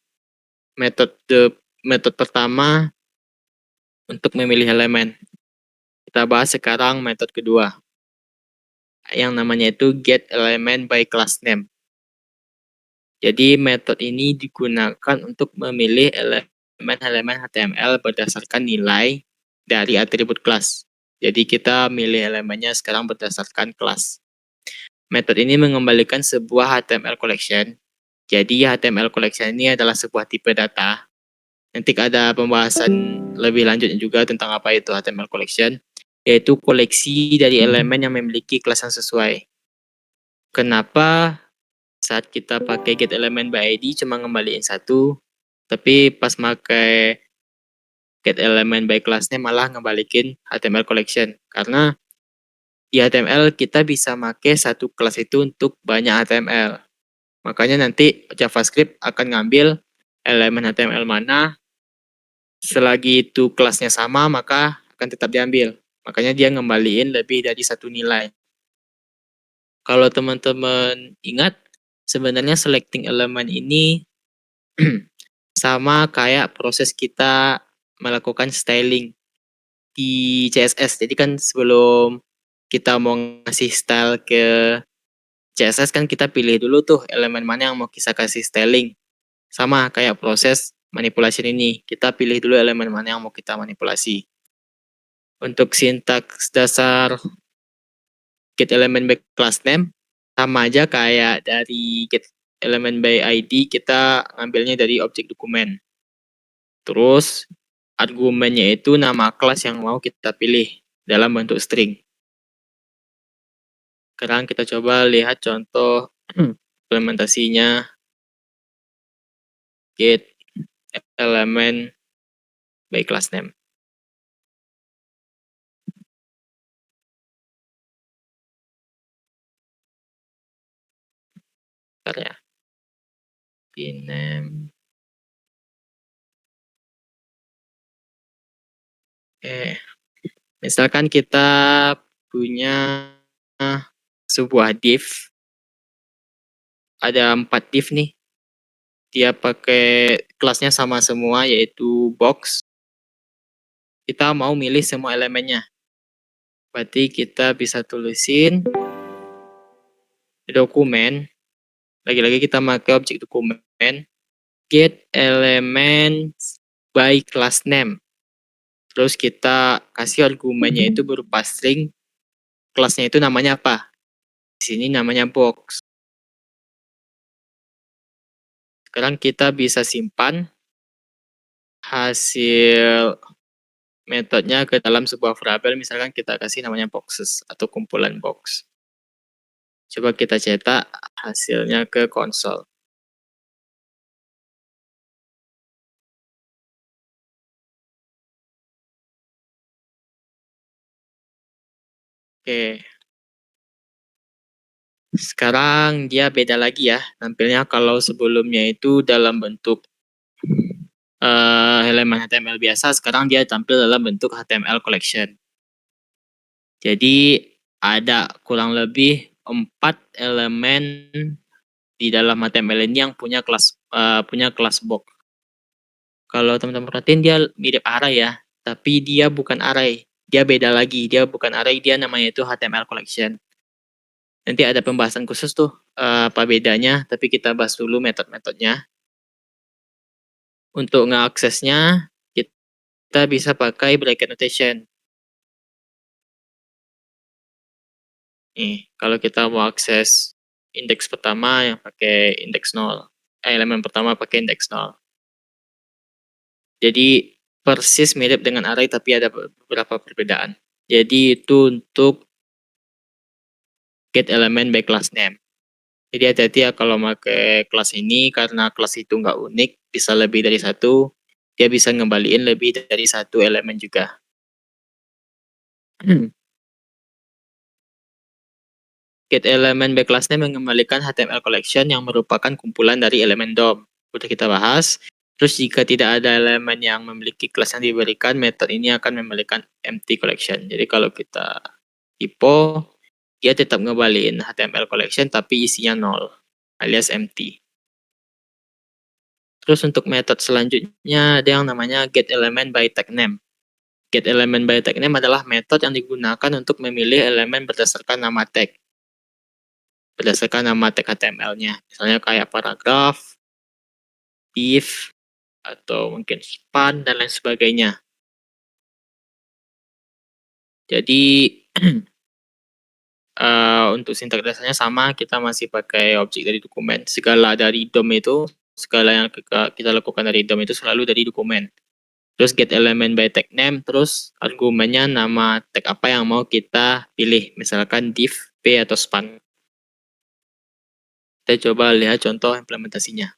metode pertama untuk memilih elemen. Kita bahas sekarang metode kedua, yang namanya itu get element by class name. Jadi metode ini digunakan untuk memilih elemen HTML berdasarkan nilai dari atribut kelas. Jadi kita milih elemennya sekarang berdasarkan kelas. Metode ini mengembalikan sebuah HTML collection. Jadi HTML collection ini adalah sebuah tipe data. Nanti ada pembahasan lebih lanjut juga tentang apa itu HTML collection, yaitu koleksi dari elemen yang memiliki kelas yang sesuai. Kenapa saat kita pakai get element by ID cuma ngembaliin satu, tapi pas pakai get element by class-nya malah ngembalikin HTML collection? Karena di HTML kita bisa pakai satu kelas itu untuk banyak HTML. Makanya nanti JavaScript akan ngambil elemen HTML mana, selagi itu kelasnya sama maka akan tetap diambil. Makanya dia ngembaliin lebih dari satu nilai. Kalau teman-teman ingat, sebenarnya selecting elemen ini sama kayak proses kita melakukan styling di CSS. Jadi kan sebelum kita mau ngasih style ke CSS kan kita pilih dulu tuh elemen mana yang mau kita kasih styling. Sama kayak proses manipulasi ini, kita pilih dulu elemen mana yang mau kita manipulasi. Untuk sintaks dasar get element by class name sama aja kayak dari get element by ID, kita ngambilnya dari objek dokumen. Terus argumennya itu nama kelas yang mau kita pilih dalam bentuk string. Sekarang kita coba lihat contoh implementasinya get element by class name. Bentar ya. Name. Misalkan kita punya sebuah div, ada 4 div nih. Dia pakai kelasnya sama semua, yaitu box. Kita mau milih semua elemennya. Berarti kita bisa tulisin di dokumen. Lagi-lagi kita pakai objek dokumen. Get elements by class name. Terus kita kasih argumennya itu berupa string. Kelasnya itu namanya apa? Di sini namanya box. Sekarang kita bisa simpan hasil metodenya ke dalam sebuah variabel, misalkan kita kasih namanya boxes atau kumpulan box. Coba kita cetak hasilnya ke konsol. Oke. Sekarang dia beda lagi ya tampilnya. Kalau sebelumnya itu dalam bentuk elemen HTML biasa, sekarang dia tampil dalam bentuk HTML collection. Jadi ada kurang lebih 4 elemen di dalam HTML ini yang punya kelas box. Kalau teman-teman perhatiin dia mirip array ya, tapi dia bukan array. Dia beda lagi, dia bukan array, dia namanya itu HTML collection. Nanti ada pembahasan khusus tuh apa bedanya, tapi kita bahas dulu metode-metodenya. Untuk ngeaksesnya, kita bisa pakai bracket notation. Nih, kalau kita mau akses indeks pertama yang pakai indeks 0. Elemen pertama pakai indeks 0. Jadi persis mirip dengan array tapi ada beberapa perbedaan. Jadi itu untuk get element by class name. Jadi hati-hati ya kalau pakai kelas ini karena kelas itu nggak unik, bisa lebih dari satu, dia bisa ngembaliin lebih dari satu elemen juga. Get element by class name mengembalikan HTML collection yang merupakan kumpulan dari elemen DOM. Udah kita bahas. Terus jika tidak ada elemen yang memiliki kelas yang diberikan, metode ini akan memberikan empty collection. Jadi kalau kita typo, dia tetap ngembaliin HTML collection tapi isinya 0 alias empty. Terus untuk metode selanjutnya ada yang namanya get element by tag name. Get element by tag name adalah metode yang digunakan untuk memilih elemen berdasarkan nama tag. Berdasarkan nama tag HTML-nya. Misalnya kayak paragraf, div, atau mungkin span, dan lain sebagainya. Jadi untuk sintak dasarnya sama, kita masih pakai objek dari dokumen. Segala dari DOM itu, segala yang kita lakukan dari DOM itu selalu dari dokumen. Terus get element by tag name, terus argumennya nama tag apa yang mau kita pilih. Misalkan div, p, atau span. Kita coba lihat contoh implementasinya.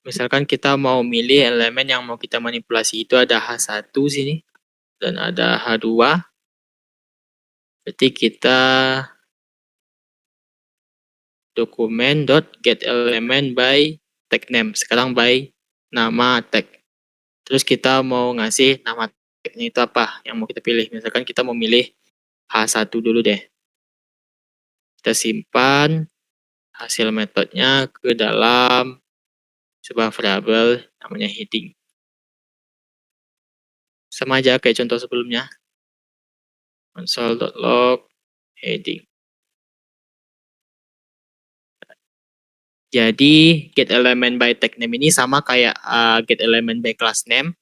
Misalkan kita mau milih elemen yang mau kita manipulasi itu ada H1 sini dan ada H2. Berarti kita dokumen dot get element by tag name. Sekarang by nama tag. Terus kita mau ngasih nama tagnya itu apa yang mau kita pilih. Misalkan kita mau milih H1 dulu deh. Kita simpan hasil metodenya ke dalam sebuah variabel namanya heading. Sama aja kayak contoh sebelumnya. Console.log heading. Jadi get element by tag name ini sama kayak get element by class name.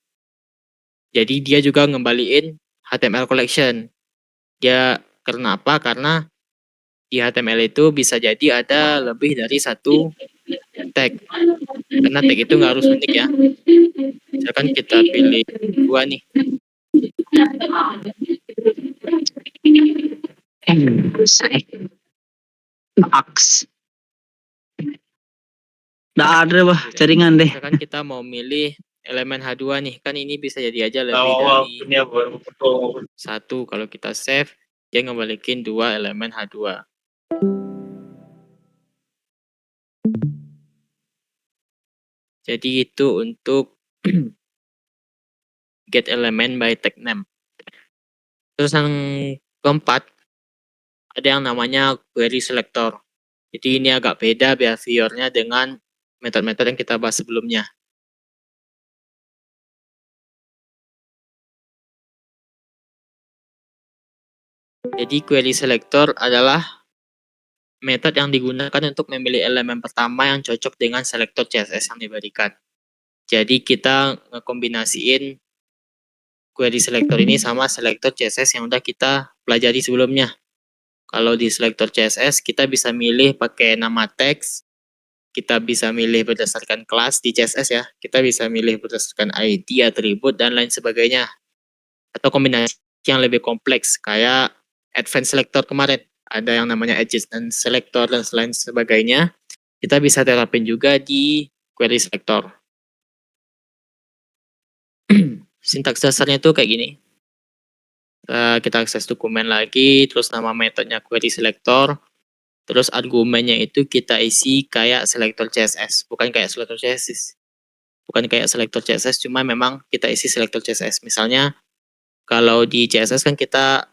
Jadi dia juga ngembaliin HTML collection. Dia karena apa? Karena di HTML itu bisa jadi ada lebih dari satu tag. Karena tag itu nggak harus unik ya. Misalkan kita pilih 2 nih. Max. Nggak ada bah, jaringan deh. Misalkan kita mau milih elemen H2 nih, kan ini bisa jadi aja lebih dari 1. Kalau kita save, dia ngembalikin 2 elemen H2. Jadi itu untuk get element by tag name. Terus yang keempat, ada yang namanya query selector. Jadi ini agak beda behaviornya dengan metode-metode yang kita bahas sebelumnya. Jadi query selector adalah metode yang digunakan untuk memilih elemen pertama yang cocok dengan selector CSS yang diberikan. Jadi kita ngekombinasiin query selector ini sama selector CSS yang udah kita pelajari sebelumnya. Kalau di selector CSS kita bisa milih pakai nama teks, kita bisa milih berdasarkan kelas di CSS ya, kita bisa milih berdasarkan ID, atribut, dan lain sebagainya. Atau kombinasi yang lebih kompleks kayak advanced selector kemarin, ada yang namanya adjacent selector dan lain sebagainya. Kita bisa terapin juga di query selector. Sintaks dasarnya itu kayak gini. Kita akses dokumen lagi, terus nama metodenya query selector, terus argumennya itu kita isi kayak selector CSS, bukan kayak selector CSS. Bukan kayak selector CSS, cuma memang kita isi selector CSS. Misalnya Kalau di CSS kan kita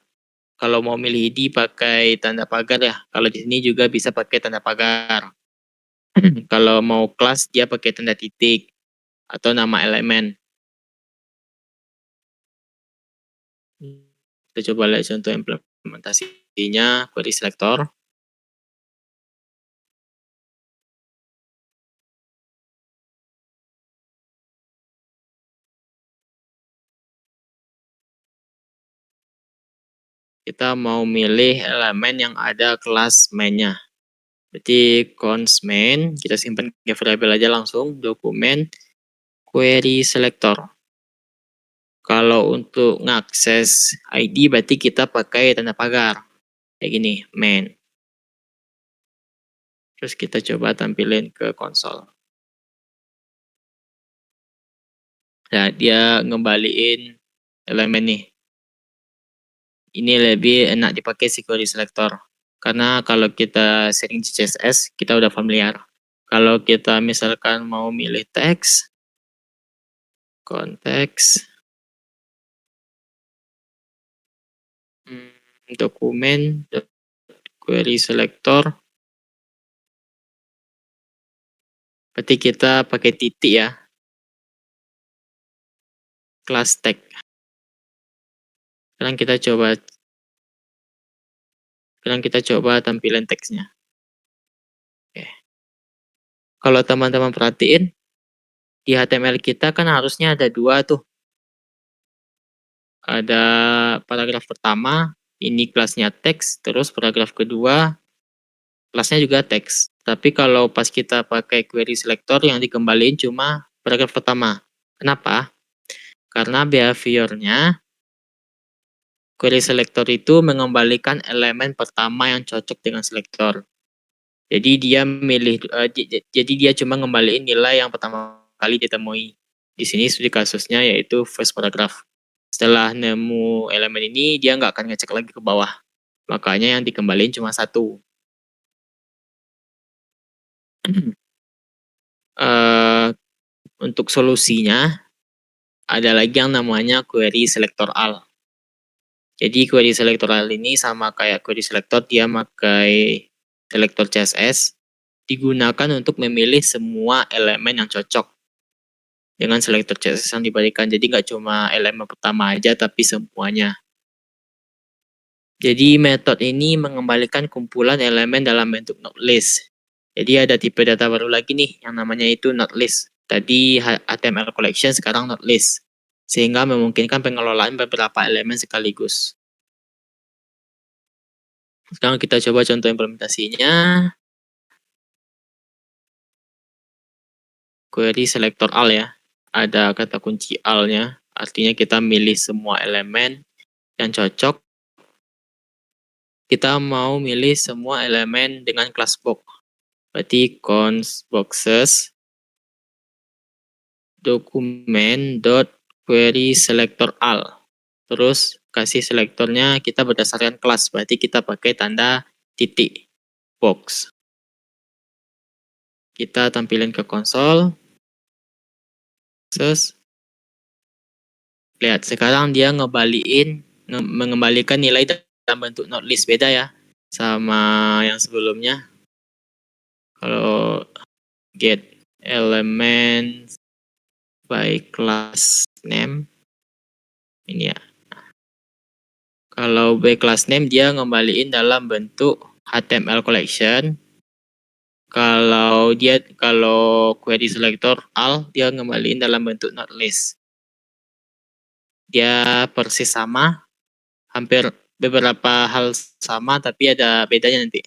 kalau mau milih ID pakai tanda pagar ya. Kalau di sini juga bisa pakai tanda pagar. Kalau mau kelas dia pakai tanda titik atau nama elemen. Kita coba lihat contoh implementasinya query selector. Kita mau milih elemen yang ada kelas main-nya. Berarti const main, kita simpan ke variabel aja langsung, dokumen query selector. Kalau untuk ngakses ID berarti kita pakai tanda pagar. Kayak gini, main. Terus kita coba tampilin ke konsol. Nah, dia ngembaliin elemen nih. Ini lebih enak dipakai si query selector. Karena kalau kita sering di CSS, kita udah familiar. Kalau kita misalkan mau milih teks, konteks, dokumen, query selector, berarti kita pakai titik ya, kelas tag. Sekarang kita coba tampilan teksnya. Oke. Kalau teman-teman perhatiin, di HTML kita kan harusnya ada dua tuh. Ada paragraf pertama, ini kelasnya teks, terus paragraf kedua, kelasnya juga teks. Tapi kalau pas kita pakai query selector yang dikembaliin cuma paragraf pertama. Kenapa? Karena behaviornya query selector itu mengembalikan elemen pertama yang cocok dengan selector. Jadi dia jadi dia cuma ngembaliin nilai yang pertama kali ditemui. Di sini studi kasusnya yaitu first paragraph. Setelah nemu elemen ini dia nggak akan ngecek lagi ke bawah. Makanya yang dikembaliin cuma satu. Untuk solusinya ada lagi yang namanya query selector all. Jadi query selector all ini sama kayak query selector, dia pakai selector CSS, digunakan untuk memilih semua elemen yang cocok dengan selector CSS yang diberikan. Jadi nggak cuma elemen pertama aja, tapi semuanya. Jadi metode ini mengembalikan kumpulan elemen dalam bentuk not list. Jadi ada tipe data baru lagi nih, yang namanya itu not list. Tadi HTML collection, sekarang not list. Sehingga memungkinkan pengelolaan beberapa elemen sekaligus. Sekarang kita coba contoh implementasinya. Query selector all ya. Ada kata kunci all-nya. Artinya kita milih semua elemen yang cocok. Kita mau milih semua elemen dengan class box. Berarti const boxes dokumen dot query selector all. Terus kasih selektornya kita berdasarkan kelas, berarti kita pakai tanda titik box. Kita tampilin ke konsol. Terus lihat sekarang dia mengembalikan nilai dalam bentuk not list, beda ya sama yang sebelumnya. Kalau get element by class name ini ya. Kalau by class name dia ngembaliin dalam bentuk HTML collection. Kalau query selector all dia ngembaliin dalam bentuk not list. Dia persis sama, hampir beberapa hal sama tapi ada bedanya nanti.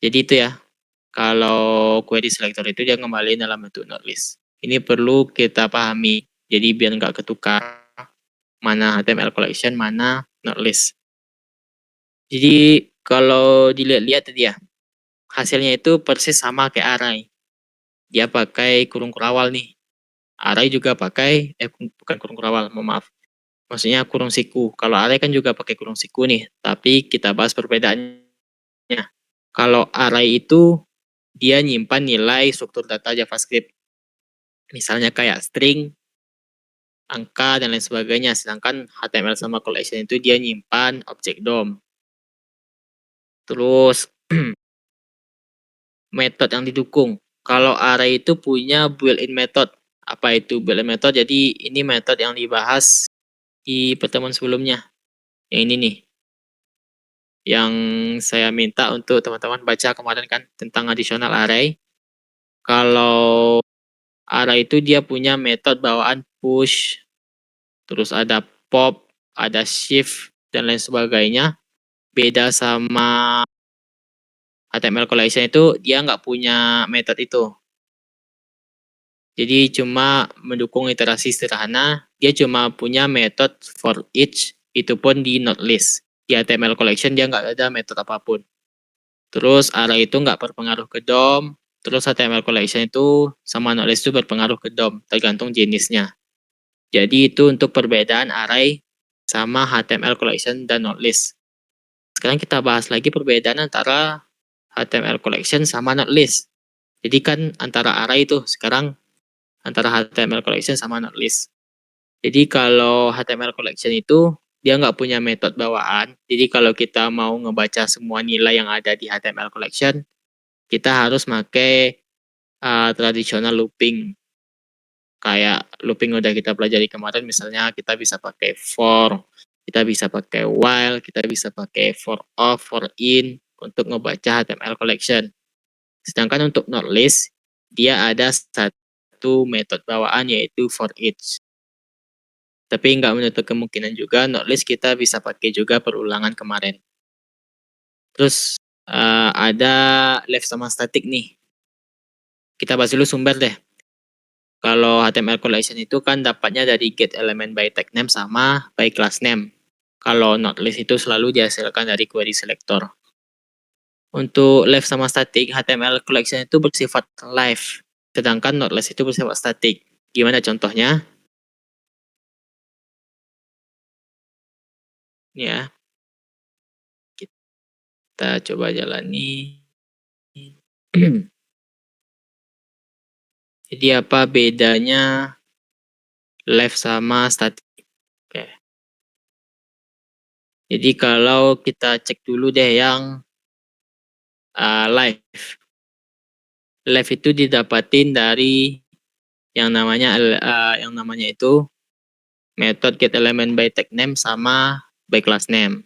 Jadi itu ya. Kalau query selector itu dia ngembaliin dalam bentuk not list. Ini perlu kita pahami. Jadi biar nggak ketukar mana HTML collection, mana not list. Jadi kalau dilihat-lihat tadi ya, hasilnya itu persis sama kayak array. Dia pakai kurung kurawal nih. Array juga pakai, bukan kurung kurawal, maaf. Maksudnya kurung siku. Kalau array kan juga pakai kurung siku nih. Tapi kita bahas perbedaannya. Kalau array itu dia nyimpan nilai struktur data JavaScript. Misalnya kayak string, angka dan lain sebagainya. Sedangkan HTML sama collection itu dia nyimpan objek DOM. Terus metode yang didukung. Kalau array itu punya built-in method. Apa itu built-in method? Jadi ini metode yang dibahas di pertemuan sebelumnya. Yang ini nih. Yang saya minta untuk teman-teman baca kemarin kan tentang additional array. Kalau array itu dia punya metode bawaan push, terus ada pop, ada shift, dan lain sebagainya. Beda sama HTML collection itu dia nggak punya metode itu. Jadi cuma mendukung iterasi sederhana, dia cuma punya metode for each, itu pun di not list. Di HTML collection dia nggak ada metode apapun. Terus array itu nggak berpengaruh ke DOM, terus HTML collection itu sama not list itu berpengaruh ke DOM, tergantung jenisnya. Jadi itu untuk perbedaan array sama HTML collection dan not list. Sekarang kita bahas lagi perbedaan antara HTML collection sama not list. Jadi kan antara array itu sekarang antara HTML collection sama not list. Jadi kalau HTML collection itu dia nggak punya metode bawaan. Jadi kalau kita mau ngebaca semua nilai yang ada di HTML collection, kita harus pakai traditional looping. Kayak looping udah kita pelajari kemarin, misalnya kita bisa pakai for, kita bisa pakai while, kita bisa pakai for off, for in untuk ngebaca HTML collection. Sedangkan untuk not list, dia ada satu metode bawaan yaitu for each. Tapi nggak menutup kemungkinan juga not list kita bisa pakai juga perulangan kemarin. Terus ada left sama static nih. Kita bahas dulu sumber deh. Kalau HTML collection itu kan dapatnya dari get element by tag name sama by class name. Kalau not list itu selalu dihasilkan dari query selector. Untuk left sama static, HTML collection itu bersifat live. Sedangkan not list itu bersifat static. Gimana contohnya? Ini ya. Kita coba jalani. Jadi apa bedanya left sama static? Oke. Jadi kalau kita cek dulu deh yang live. Live itu didapatin dari yang namanya itu method get element by tag name sama by class name.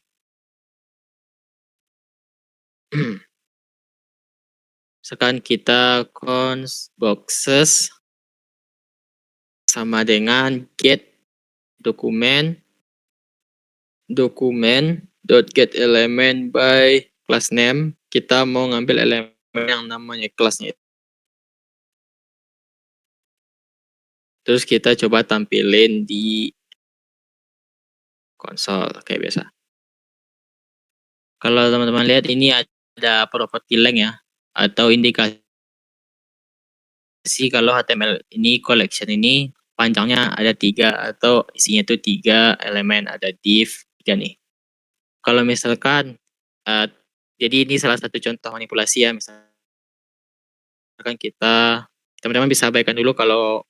Sekarang kita const boxes sama dengan get dokumen dot get element by class name. Kita mau ngambil elemen yang namanya kelasnya. Terus kita coba tampilin di konsol kayak biasa. Kalau teman-teman lihat ini ada property length ya, atau indikasi kalau HTML ini collection ini panjangnya ada 3 atau isinya itu 3 elemen, ada div 3 nih. Kalau misalkan jadi ini salah satu contoh manipulasi ya, misalkan kita teman-teman bisa abaikan dulu kalau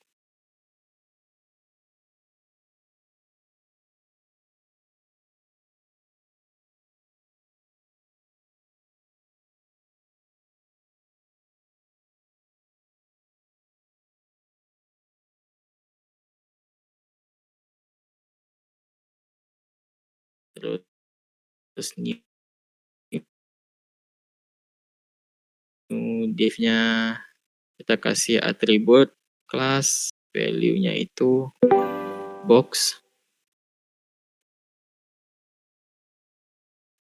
terus new div-nya kita kasih atribut class, value-nya itu box,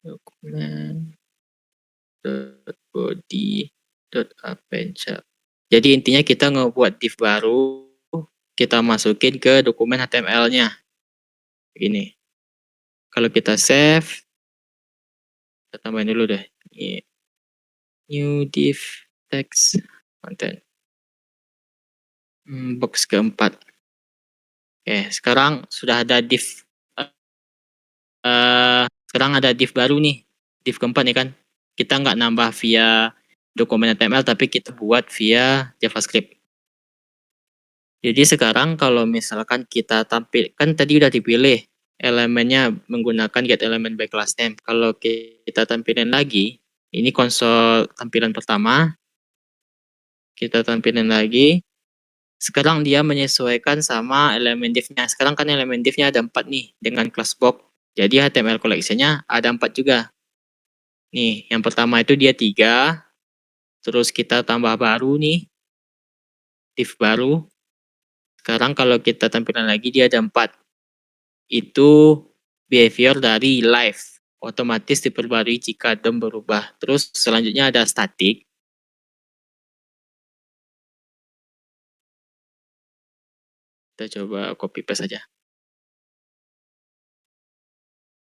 dokumen body append. Jadi intinya kita ngebuat div baru, kita masukin ke dokumen HTML-nya. Begini. Kalau kita save, kita tambahin dulu deh. New div text content. Box keempat. Oke, sekarang sudah ada div. Sekarang ada div baru nih. Div keempat nih kan. Kita nggak nambah via dokumen HTML, tapi kita buat via JavaScript. Jadi sekarang kalau misalkan kita tampil, kan tadi udah dipilih elemennya menggunakan get element by class name. Kalau kita tampilin lagi, ini konsol tampilan pertama, kita tampilin lagi. Sekarang dia menyesuaikan sama elemen div-nya. Sekarang kan elemen div-nya ada 4 nih dengan class box. Jadi HTML collection-nya ada 4 juga. Nih, yang pertama itu dia 3. Terus kita tambah baru nih, div baru. Sekarang kalau kita tampilkan lagi dia ada 4. Itu behavior dari live. Otomatis diperbarui jika DOM berubah. Terus selanjutnya ada static. Kita coba copy paste saja.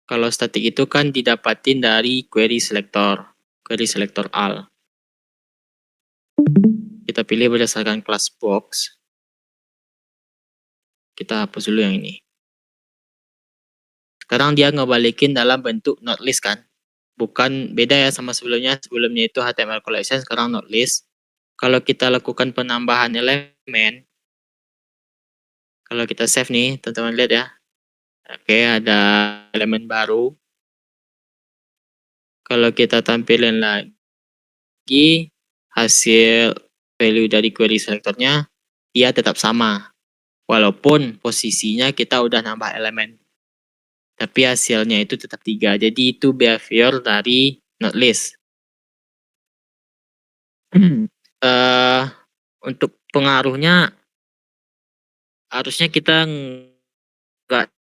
Kalau static itu kan didapatin dari query selector all. Kita pilih berdasarkan class box. Kita hapus dulu yang ini. Sekarang dia ngebalikin dalam bentuk not list kan. Bukan, beda ya sama sebelumnya. Sebelumnya itu HTML collection, sekarang not list. Kalau kita lakukan penambahan elemen, kalau kita save nih, teman-teman lihat ya. Oke, ada elemen baru. Kalau kita tampilin lagi hasil value dari query selectornya, dia tetap sama. Walaupun posisinya kita udah nambah elemen. Tapi hasilnya itu tetap 3. Jadi itu behavior dari not list. Untuk pengaruhnya harusnya kita nggak.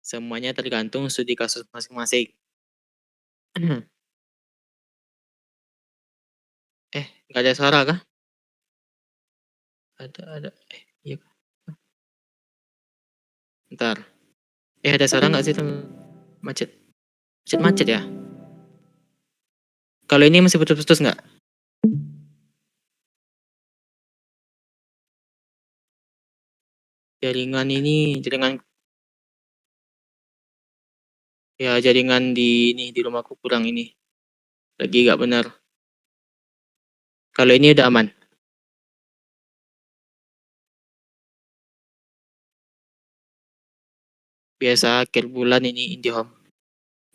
Semuanya tergantung studi kasus masing-masing. Nggak ada suara kah? Ada. Iya. Bentar. Ada suara nggak sih teman? Macet. Macet ya? Kalau ini masih putus-putus nggak? Jaringan ini, jaringan di rumahku kurang ini. Lagi nggak benar. Kalau ini udah aman. Biasa akhir bulan ini IndiHome.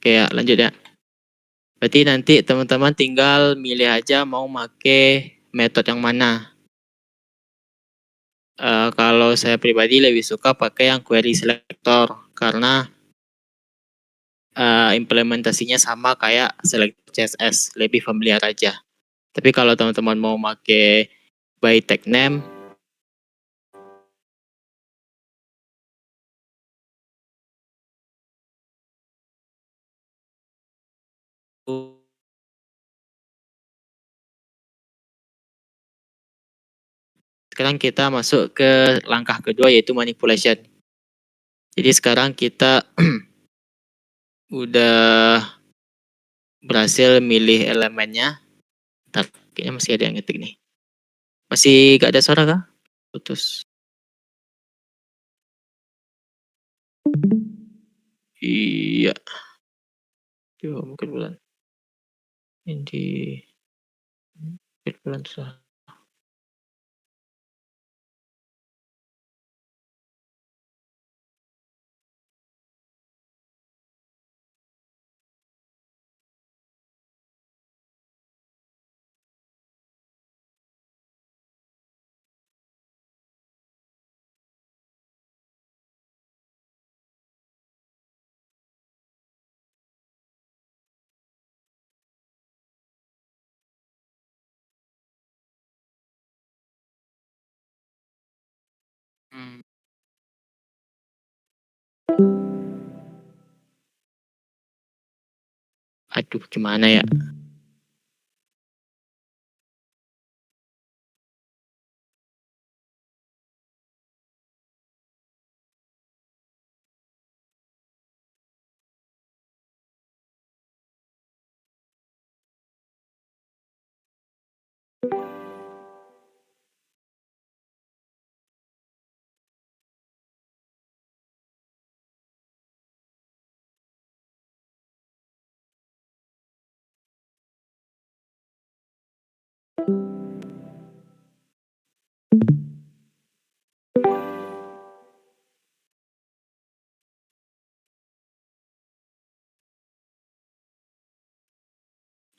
Kayak lanjut ya. Berarti nanti teman-teman tinggal milih aja mau make metode yang mana. Kalau saya pribadi lebih suka pakai yang query selector karena implementasinya sama kayak select CSS, lebih familiar aja. Tapi kalau teman-teman mau pakai by tag name, sekarang kita masuk ke langkah kedua yaitu manipulation. Jadi sekarang kita udah berhasil milih elemennya. Ntar, kayaknya masih ada yang ngetik nih. Masih gak ada suara kah? Putus. Iya. Coba mungkin bulan. Ini bulan susah. Aduh, gimana ya?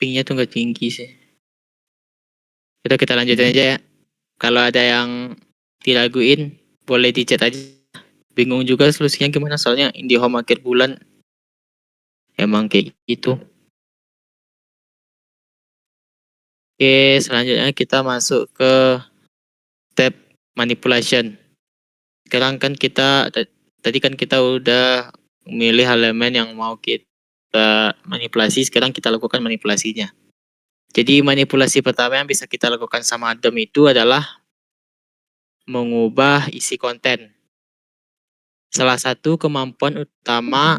Pingnya tuh nggak tinggi sih. Udah kita lanjutin aja ya. Kalau ada yang diraguin, boleh di chat aja. Bingung juga solusinya gimana, soalnya IndiHome akhir bulan emang kayak gitu. Oke, selanjutnya kita masuk ke step manipulation. Sekarang kan tadi kan kita udah memilih elemen yang mau kita manipulasi, sekarang kita lakukan manipulasinya. Jadi manipulasi pertama yang bisa kita lakukan sama DOM itu adalah mengubah isi konten. Salah satu kemampuan utama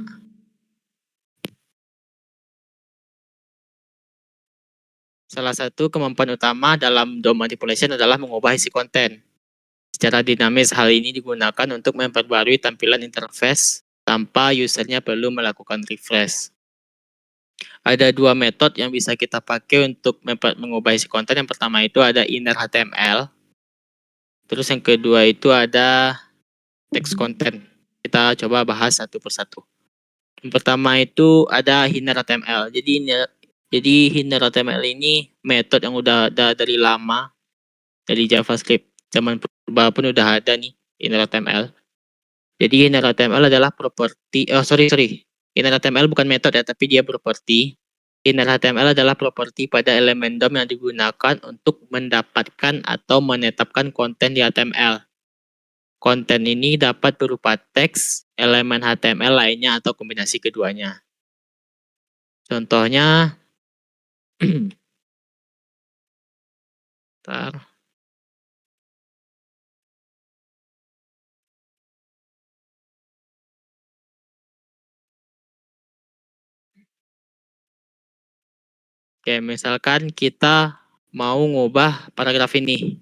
dalam DOM manipulation adalah mengubah isi konten. Secara dinamis, hal ini digunakan untuk memperbarui tampilan interface tanpa usernya perlu melakukan refresh. Ada dua metode yang bisa kita pakai untuk mengubah isi konten. Yang pertama itu ada inner HTML. Terus yang kedua itu ada text content. Kita coba bahas satu persatu. Yang pertama itu ada inner HTML. Jadi inner HTML ini metode yang udah ada dari lama, dari JavaScript. Zaman purba pun udah ada nih inner HTML. Jadi inner HTML adalah properti, inner HTML bukan metode ya, tapi dia properti. Inner HTML adalah properti pada elemen DOM yang digunakan untuk mendapatkan atau menetapkan konten di HTML. Konten ini dapat berupa teks, elemen HTML lainnya, atau kombinasi keduanya. Contohnya, bentar. Oke, misalkan kita mau ngubah paragraf ini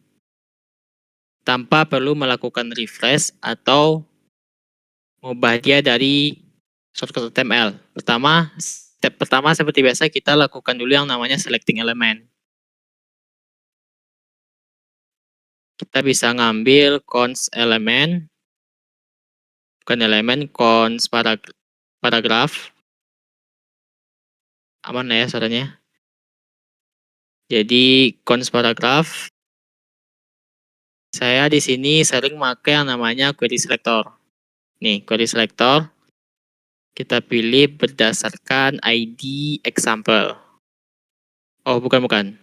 tanpa perlu melakukan refresh atau ngubah dia dari shortcut HTML. Step pertama seperti biasa kita lakukan dulu yang namanya selecting element. Kita bisa ngambil cons element, bukan elemen, cons paragraf. Aman ya suaranya? Jadi cons paragraf, saya di sini sering pakai yang namanya query selector. Nih, query selector kita pilih berdasarkan ID example. Oh, bukan.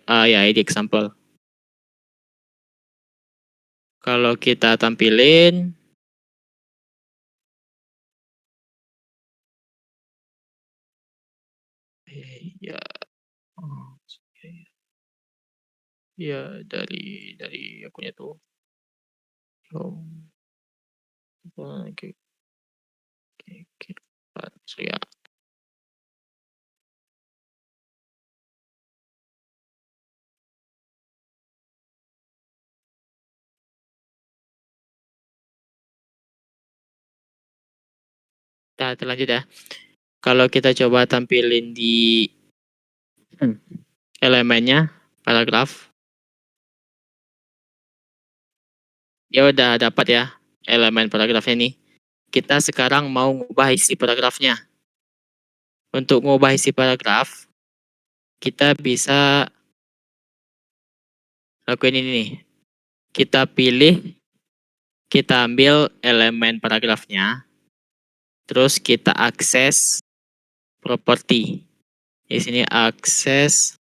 Ya, ID example. Kalau kita tampilin, ya, ya dari akunnya tuh. Oke, ya. Nah, terlanjut ya. Kalau kita coba tampilin di elemennya, paragraf, ya udah dapat ya elemen paragrafnya nih. Kita sekarang mau ngubah isi paragrafnya. Untuk ngubah isi paragraf, kita bisa lakuin ini nih. Kita ambil elemen paragrafnya, terus kita akses properti. Di sini akses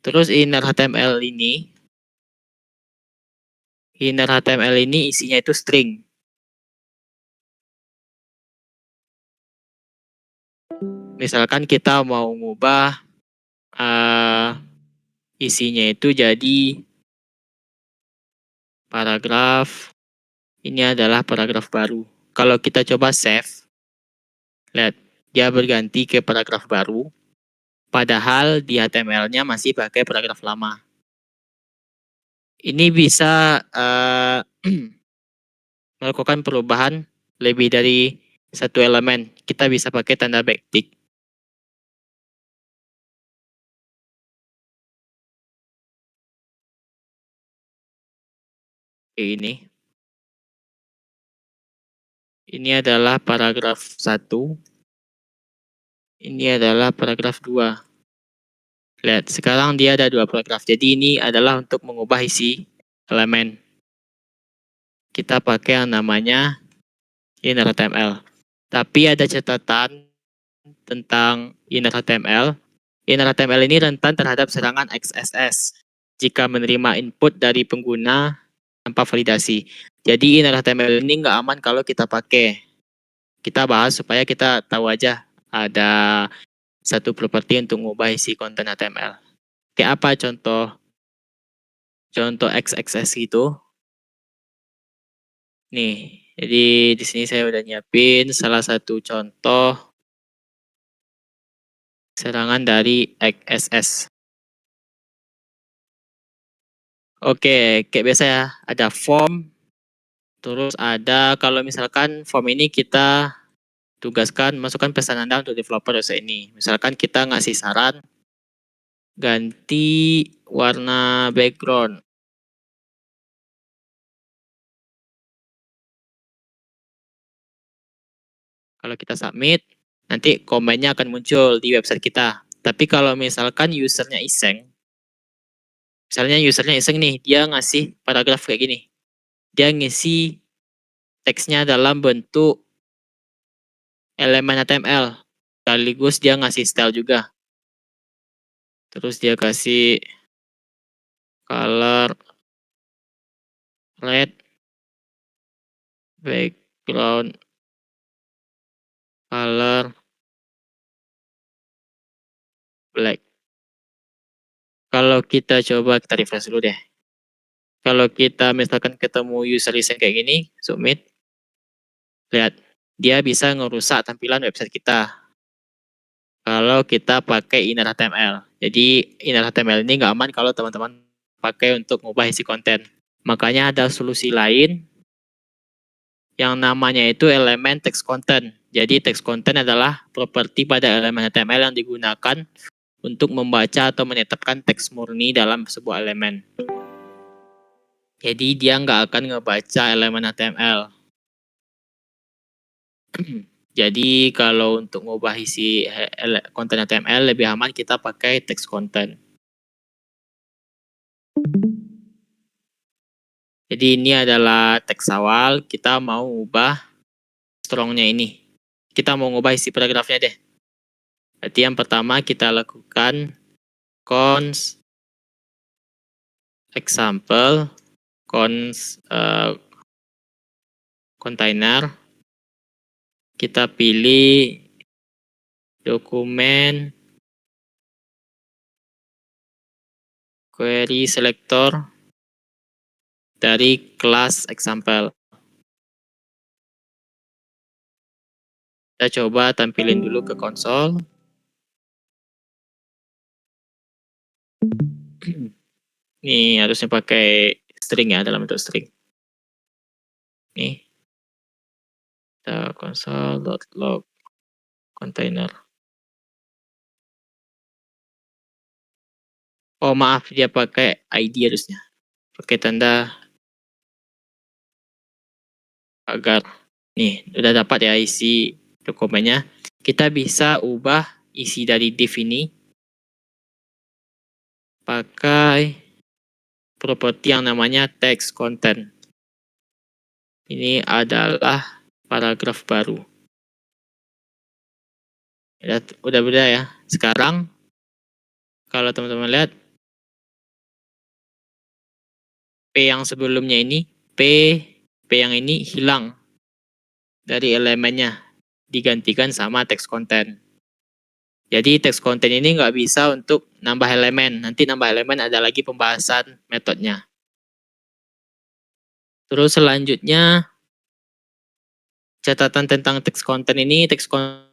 terus inner HTML ini Inner HTML ini isinya itu string. Misalkan kita mau ngubah isinya itu jadi paragraf. Ini adalah paragraf baru. Kalau kita coba save, lihat dia berganti ke paragraf baru. Padahal di HTML-nya masih pakai paragraf lama. Ini bisa melakukan perubahan lebih dari satu elemen. Kita bisa pakai tanda backtick. Ini. Ini adalah paragraf 1. Ini adalah paragraf 2. Lihat, sekarang dia ada 2 paragraf. Jadi ini adalah untuk mengubah isi elemen. Kita pakai yang namanya inner HTML. Tapi ada catatan tentang inner HTML. Inner HTML ini rentan terhadap serangan XSS jika menerima input dari pengguna tanpa validasi. Jadi inner HTML ini nggak aman kalau kita pakai. Kita bahas supaya kita tahu aja ada satu properti untuk mengubah isi konten HTML. Kayak apa contoh XXS itu? Nih, jadi di sini saya udah nyiapin salah satu contoh serangan dari XSS. Oke, kayak biasa ya, ada form, terus ada kalau misalkan form ini kita tugaskan masukkan pesan Anda untuk developer website ini. Misalkan kita ngasih saran ganti warna background. Kalau kita submit, nanti komennya akan muncul di website kita. Tapi kalau misalkan usernya iseng, misalnya usernya iseng nih, dia ngasih paragraf kayak gini. Dia ngisi teksnya dalam bentuk elemen HTML. Sekaligus dia ngasih style juga. Terus dia kasih color red, background color black. Kalau kita coba kita refresh dulu deh. Kalau kita misalkan ketemu user iseng kayak gini, submit, lihat dia bisa ngerusak tampilan website kita. Kalau kita pakai inner HTML. Jadi inner HTML ini nggak aman kalau teman-teman pakai untuk mengubah isi konten. Makanya ada solusi lain yang namanya itu elemen text content. Jadi text content adalah properti pada elemen HTML yang digunakan untuk membaca atau menetapkan teks murni dalam sebuah elemen. Jadi dia nggak akan ngebaca elemen HTML. Jadi kalau untuk mengubah isi konten HTML lebih aman kita pakai text content. Jadi ini adalah teks awal, kita mau ubah strongnya ini. Kita mau ngubah isi paragrafnya deh. Berarti yang pertama kita lakukan cons example cons container. Kita pilih dokumen query selector dari kelas example. Kita coba tampilin dulu ke konsol. Nih harusnya pakai string ya, dalam bentuk string. Nih. Kita console.log container. Oh maaf, dia pakai ID harusnya. Pakai tanda agar. Nih, udah dapat ya isi dokumennya. Kita bisa ubah isi dari div ini pakai properti yang namanya text content. Ini adalah paragraf baru. Udah beda ya. Sekarang kalau teman-teman lihat P yang sebelumnya ini, P yang ini hilang dari elemennya, digantikan sama text content. Jadi text content ini nggak bisa untuk nambah elemen. Nanti nambah elemen ada lagi pembahasan metodenya. Terus selanjutnya, catatan tentang text content ini, text content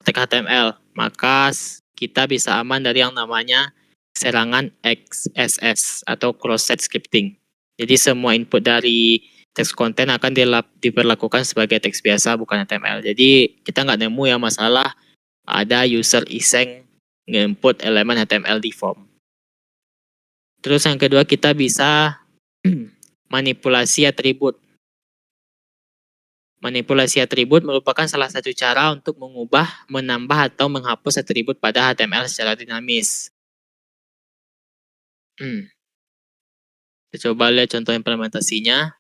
HTML. Maka kita bisa aman dari yang namanya serangan XSS atau cross-site scripting. Jadi semua input dari text content akan diperlakukan sebagai teks biasa, bukan HTML. Jadi kita nggak nemu ya masalah ada user iseng nge-input elemen HTML di form. Terus yang kedua, kita bisa manipulasi atribut. Manipulasi atribut merupakan salah satu cara untuk mengubah, menambah, atau menghapus atribut pada HTML secara dinamis. Kita coba lihat contoh implementasinya.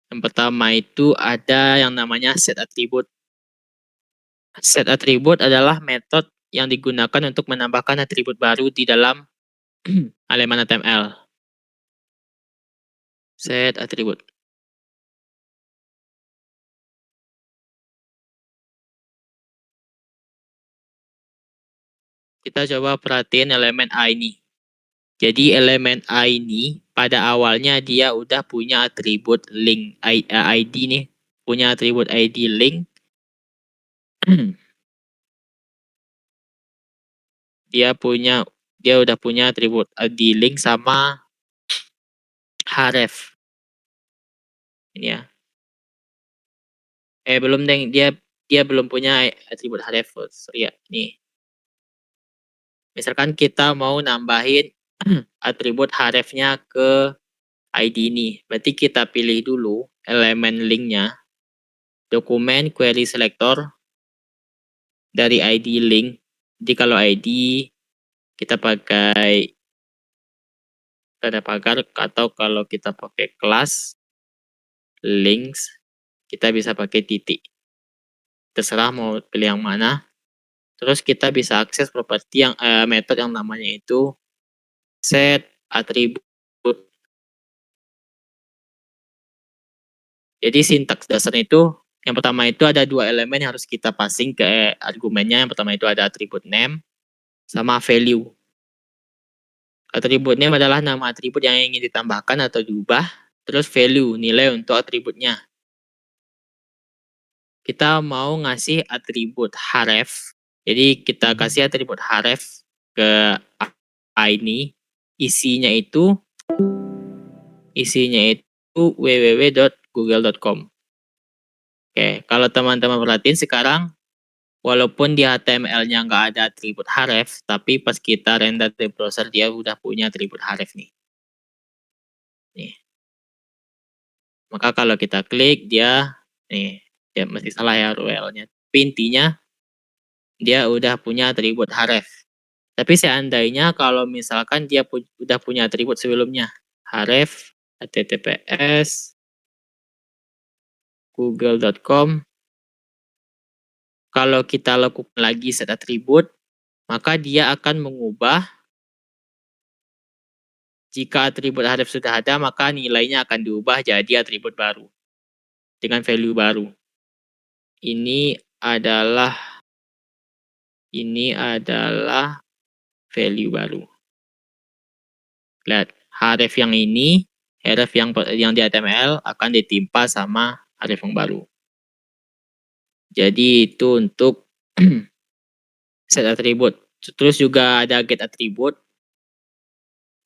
Yang pertama itu ada yang namanya set atribut. Set atribut adalah metode yang digunakan untuk menambahkan atribut baru di dalam halaman HTML. Set atribut. Kita coba perhatiin elemen A ini. Jadi elemen A ini pada awalnya dia udah punya atribut link ID nih, punya atribut ID link. dia udah punya atribut ID link sama href. Ini ya. Belum deng, dia belum punya atribut href. Sorry ya, nih. Misalkan kita mau nambahin atribut href-nya ke ID ini. Berarti kita pilih dulu elemen linknya, dokumen query selector dari ID link. Jadi kalau ID kita pakai tanda pagar, atau kalau kita pakai kelas links kita bisa pakai titik. Terserah mau pilih yang mana. Terus kita bisa akses properti yang metode yang namanya itu set atribut. Jadi sintaks dasarnya itu yang pertama itu ada dua elemen yang harus kita passing ke argumennya. Yang pertama itu ada atribut name sama value. Atribut name adalah nama atribut yang ingin ditambahkan atau diubah. Terus value, nilai untuk atributnya. Kita mau ngasih atribut href. Jadi kita kasih atribut href ke A ini. Isinya itu www.google.com. Oke, kalau teman-teman perhatiin sekarang, walaupun di HTML-nya nggak ada atribut href, tapi pas kita render di browser dia udah punya atribut href nih. Maka kalau kita klik dia masih salah ya URL-nya. Tapi intinya dia udah punya atribut href. Tapi seandainya kalau misalkan dia udah punya atribut sebelumnya, href https google.com, kalau kita lakukan lagi set atribut, maka dia akan mengubah. Jika atribut href sudah ada, maka nilainya akan diubah jadi atribut baru dengan value baru. Ini adalah value baru. Lihat, href yang ini, href yang di HTML akan ditimpa sama href yang baru. Jadi itu untuk set atribut. Terus juga ada get atribut.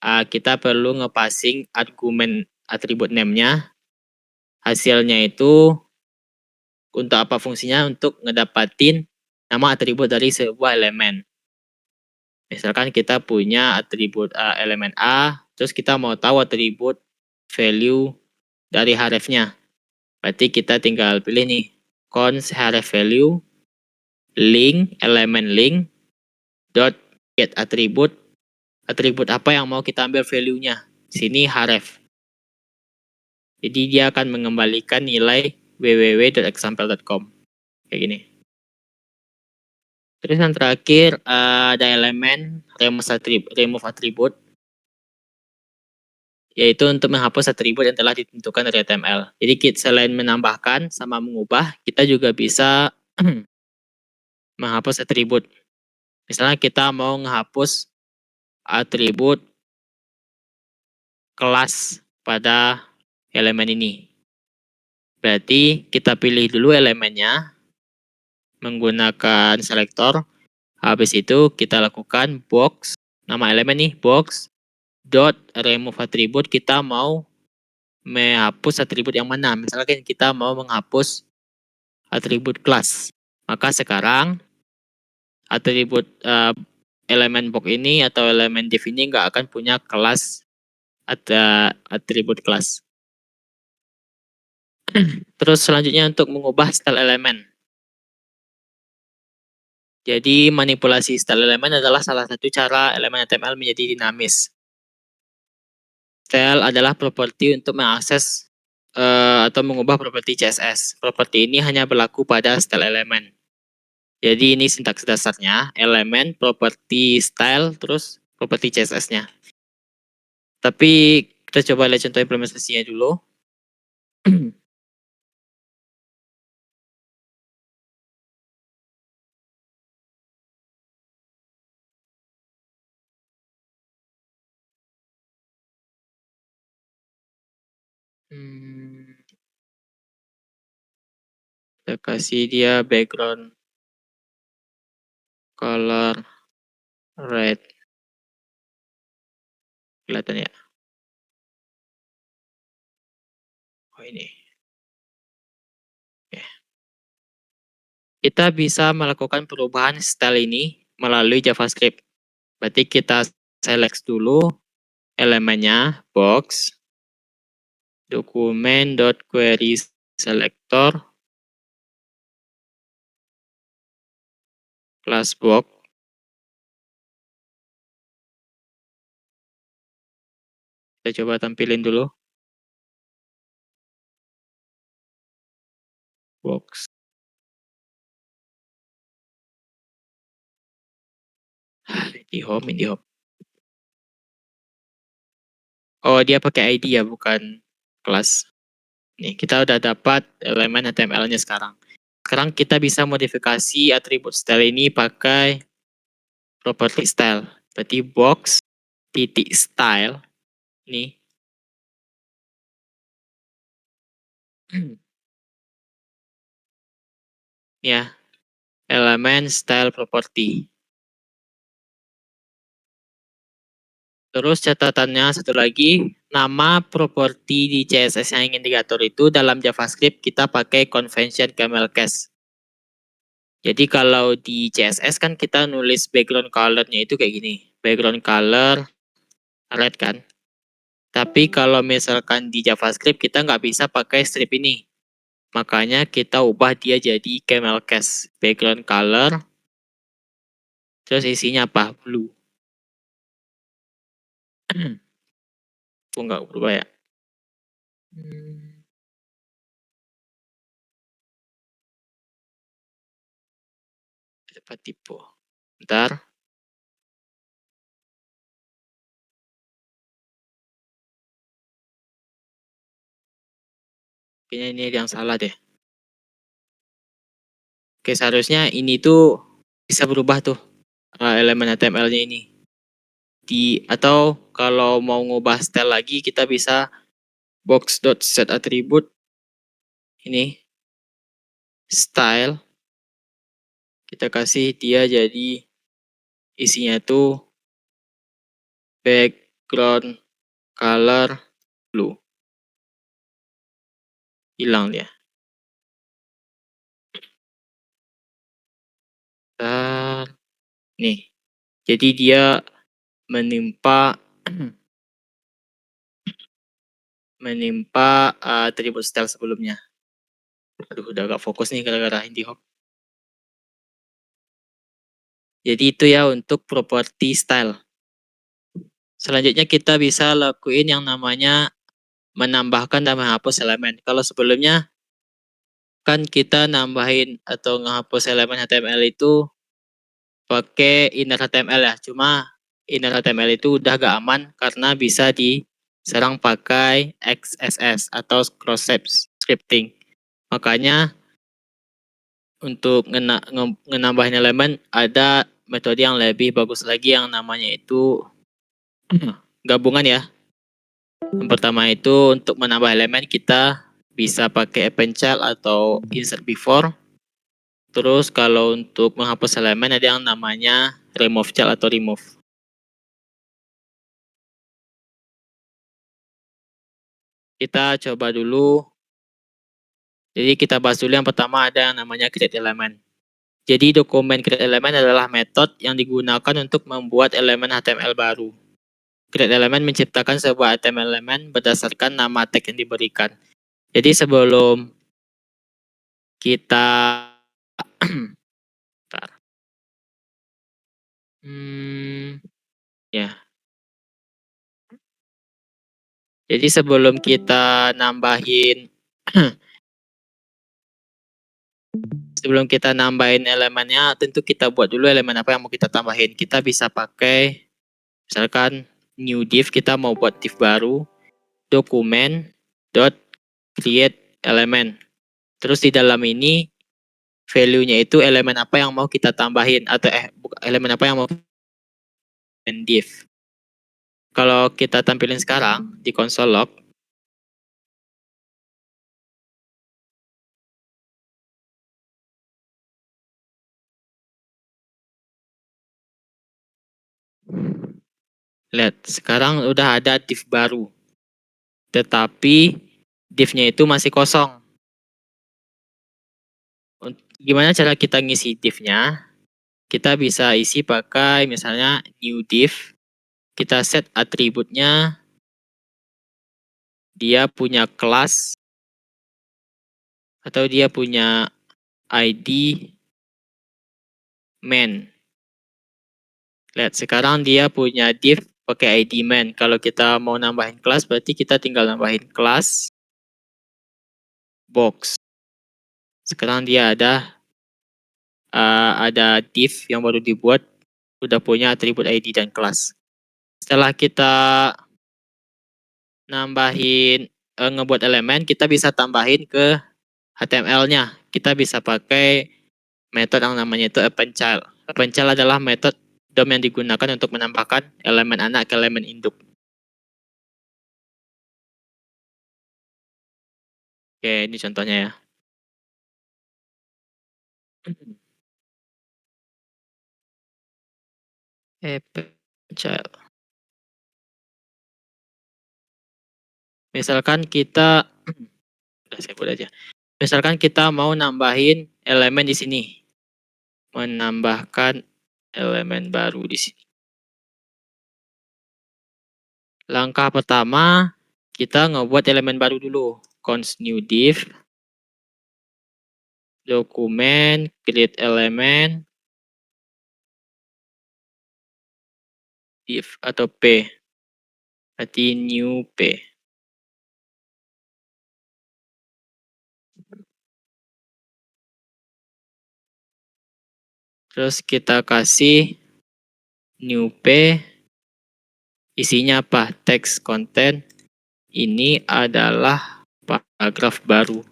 Kita perlu ngepassing argumen atribut name-nya. Hasilnya itu untuk apa fungsinya? Untuk ngedapatin nama atribut dari sebuah elemen. Misalkan kita punya atribut elemen A, terus kita mau tahu atribut value dari href-nya. Berarti kita tinggal pilih nih, const href value link elemen link dot get atribut apa yang mau kita ambil value-nya. Sini href. Jadi dia akan mengembalikan nilai www.example.com kayak gini. Terus yang terakhir ada elemen remove attribute. yaitu untuk menghapus atribut yang telah ditentukan dari HTML. Jadi selain menambahkan sama mengubah, kita juga bisa menghapus atribut. Misalnya kita mau menghapus atribut kelas pada elemen ini. Berarti kita pilih dulu elemennya menggunakan selektor. Habis itu kita lakukan box, nama elemen nih, box dot remove atribut. Kita mau menghapus atribut yang mana? Misalkan kita mau menghapus atribut kelas. Maka sekarang atribut elemen box ini atau elemen div ini nggak akan punya kelas atau atribut kelas. Terus selanjutnya untuk mengubah style elemen. Jadi manipulasi style elemen adalah salah satu cara elemen HTML menjadi dinamis. Style adalah properti untuk mengakses atau mengubah properti CSS. Properti ini hanya berlaku pada style elemen. Jadi ini sintaks dasarnya, elemen, properti style, terus properti CSS-nya. Tapi kita coba lihat contoh implementasinya dulu. Kita kasih dia background color red. Kelihatan ya? Oh ini. Oke. Kita bisa melakukan perubahan style ini melalui JavaScript. Berarti kita select dulu elemennya, box, dokumen.query selector, class box. Kita coba tampilin dulu. Box. IndiHome. Oh, dia pakai ID ya, bukan kelas. Nih, kita udah dapat elemen HTML-nya sekarang. Sekarang kita bisa modifikasi atribut style ini pakai property style. Berarti box titik style nih. Ya, elemen style property. Terus catatannya satu lagi, nama properti di CSS yang ingin diatur itu dalam JavaScript kita pakai convention camel case. Jadi kalau di CSS kan kita nulis background color-nya itu kayak gini. Background color red kan. Tapi kalau misalkan di JavaScript kita nggak bisa pakai strip ini. Makanya kita ubah dia jadi camel case. Background color. Terus isinya apa? Blue. Aku nggak berubah ya. Dapat tipe. Bentar. Kayaknya ini yang salah deh. Oke, seharusnya ini tuh bisa berubah tuh elemen HTML-nya ini. Atau kalau mau ngubah style lagi kita bisa box.set attribute ini style. Kita kasih dia jadi isinya tuh background color blue. Hilang dia. Nih. Jadi dia menimpa atribut style sebelumnya. Aduh, udah gak fokus nih gara-gara IndiHome. Jadi itu ya untuk property style. Selanjutnya kita bisa lakuin yang namanya menambahkan dan menghapus elemen. Kalau sebelumnya kan kita nambahin atau menghapus elemen HTML itu pakai inner HTML ya. Cuma inner HTML itu udah gak aman karena bisa di Sekarang pakai XSS atau cross scripting. Makanya untuk ngenambahin elemen ada metode yang lebih bagus lagi yang namanya itu gabungan ya. Yang pertama itu untuk menambah elemen kita bisa pakai append child atau insert before. Terus kalau untuk menghapus elemen ada yang namanya remove child atau remove. Kita coba dulu. Jadi kita bahas dulu yang pertama ada yang namanya create element. Jadi dokumen create element adalah metode yang digunakan untuk membuat elemen HTML baru. Create element menciptakan sebuah HTML element berdasarkan nama tag yang diberikan. Jadi sebelum kita Bentar. Ya. Jadi sebelum kita nambahin elemennya, tentu kita buat dulu elemen apa yang mau kita tambahin. Kita bisa pakai misalkan new div, kita mau buat div baru, dokumen dot create element. Terus di dalam ini value-nya itu elemen apa yang mau kita tambahin atau elemen apa yang mau div. Kalau kita tampilin sekarang di console log, lihat sekarang udah ada div baru, tetapi div-nya itu masih kosong. Gimana cara kita ngisi div-nya? Kita bisa isi pakai misalnya new div, kita set atributnya, dia punya kelas atau dia punya ID main. Lihat sekarang dia punya div pakai ID main. Kalau kita mau nambahin kelas berarti kita tinggal nambahin kelas box. Sekarang dia ada div yang baru dibuat, udah punya atribut ID dan kelas. Setelah kita nambahin ngebuat elemen, kita bisa tambahin ke HTML-nya. Kita bisa pakai metode yang namanya itu append child. Append child adalah metode DOM yang digunakan untuk menambahkan elemen anak ke elemen induk. Oke, ini contohnya ya. Append child. Misalkan kita udah sebut aja. Misalkan kita mau nambahin elemen di sini. Menambahkan elemen baru di sini. Langkah pertama, kita ngebuat elemen baru dulu. Const new div, dokumen, create element, div atau p. Berarti new p. Terus kita kasih new p, isinya apa? Text content. Ini adalah paragraf baru.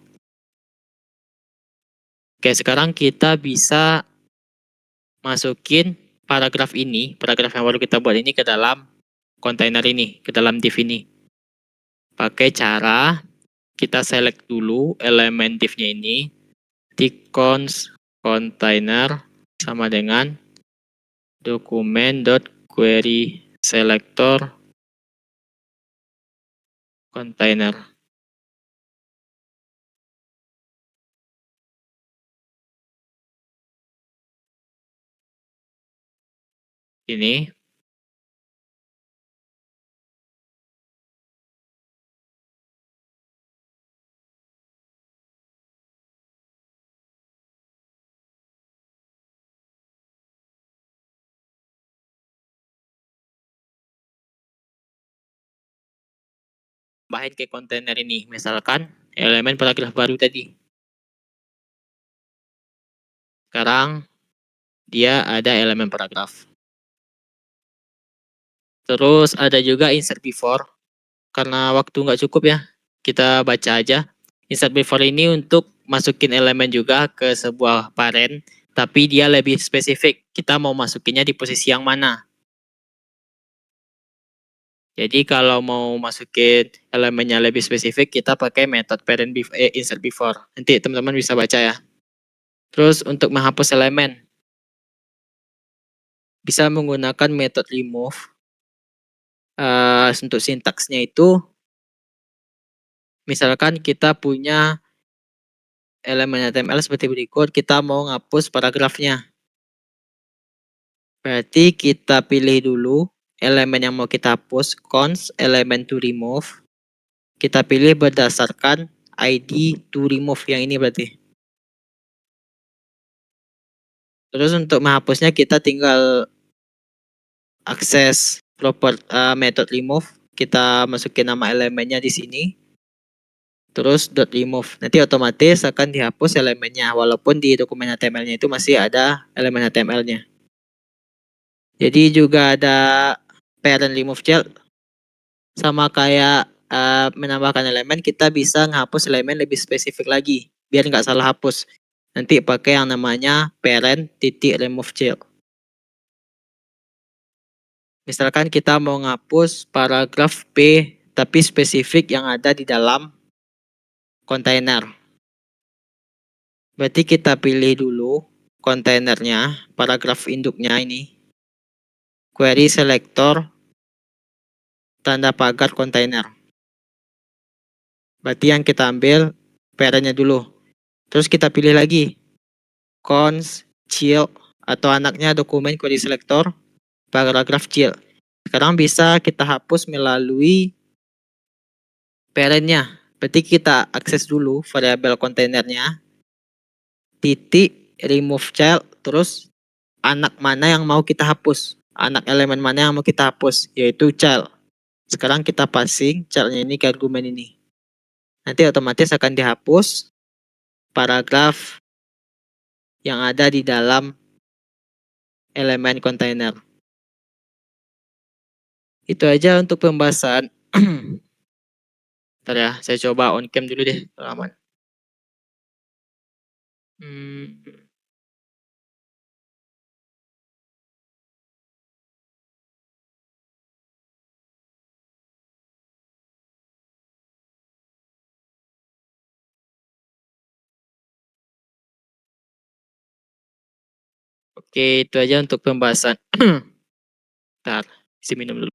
Oke, sekarang kita bisa masukin paragraf yang baru kita buat ini ke dalam kontainer ini, ke dalam div ini. Pakai cara kita select dulu elemen div-nya ini di const container sama dengan dokumen.query selector container. Ini tambahin ke kontainer ini. Misalkan elemen paragraf baru tadi. Sekarang dia ada elemen paragraf. Terus ada juga insert before. karena waktu nggak cukup ya, kita baca aja. Insert before ini untuk masukin elemen juga ke sebuah parent, tapi dia lebih spesifik. Kita mau masukinnya di posisi yang mana. Jadi kalau mau masukin elemennya lebih spesifik, kita pakai metode insert before. Nanti teman-teman bisa baca ya. Terus untuk menghapus elemen, bisa menggunakan metode remove. Untuk sintaksnya itu, misalkan kita punya elemen HTML seperti berikut, kita mau ngapus paragrafnya. Berarti kita pilih dulu elemen yang mau kita hapus, const elemen to remove. Kita pilih berdasarkan ID to remove yang ini berarti. Terus untuk menghapusnya kita tinggal akses method remove. Kita masukin nama elemennya di sini. Terus .remove. Nanti otomatis akan dihapus elemennya. Walaupun di dokumen HTML-nya itu masih ada elemen HTML-nya. Jadi juga ada parent remove child. Sama kayak menambahkan elemen, kita bisa menghapus elemen lebih spesifik lagi. Biar nggak salah hapus. Nanti pakai yang namanya parent titik remove child. Misalkan kita mau ngapus paragraf P, tapi spesifik yang ada di dalam kontainer. Berarti kita pilih dulu kontainernya, paragraf induknya ini. Query selector, tanda pagar kontainer. Berarti yang kita ambil parentnya dulu. Terus kita pilih lagi const child atau anaknya dokumen query selector, paragraf child. Sekarang bisa kita hapus melalui parentnya. Berarti kita akses dulu variabel kontainernya, titik remove child, terus anak mana yang mau kita hapus, anak elemen mana yang mau kita hapus, yaitu child. Sekarang kita passing childnya ini ke argumen ini. Nanti otomatis akan dihapus paragraf yang ada di dalam elemen kontainer. Itu aja untuk pembahasan. Bentar ya, saya coba on cam dulu deh, aman. Oke, itu aja untuk pembahasan. Bentar, isi minum dulu.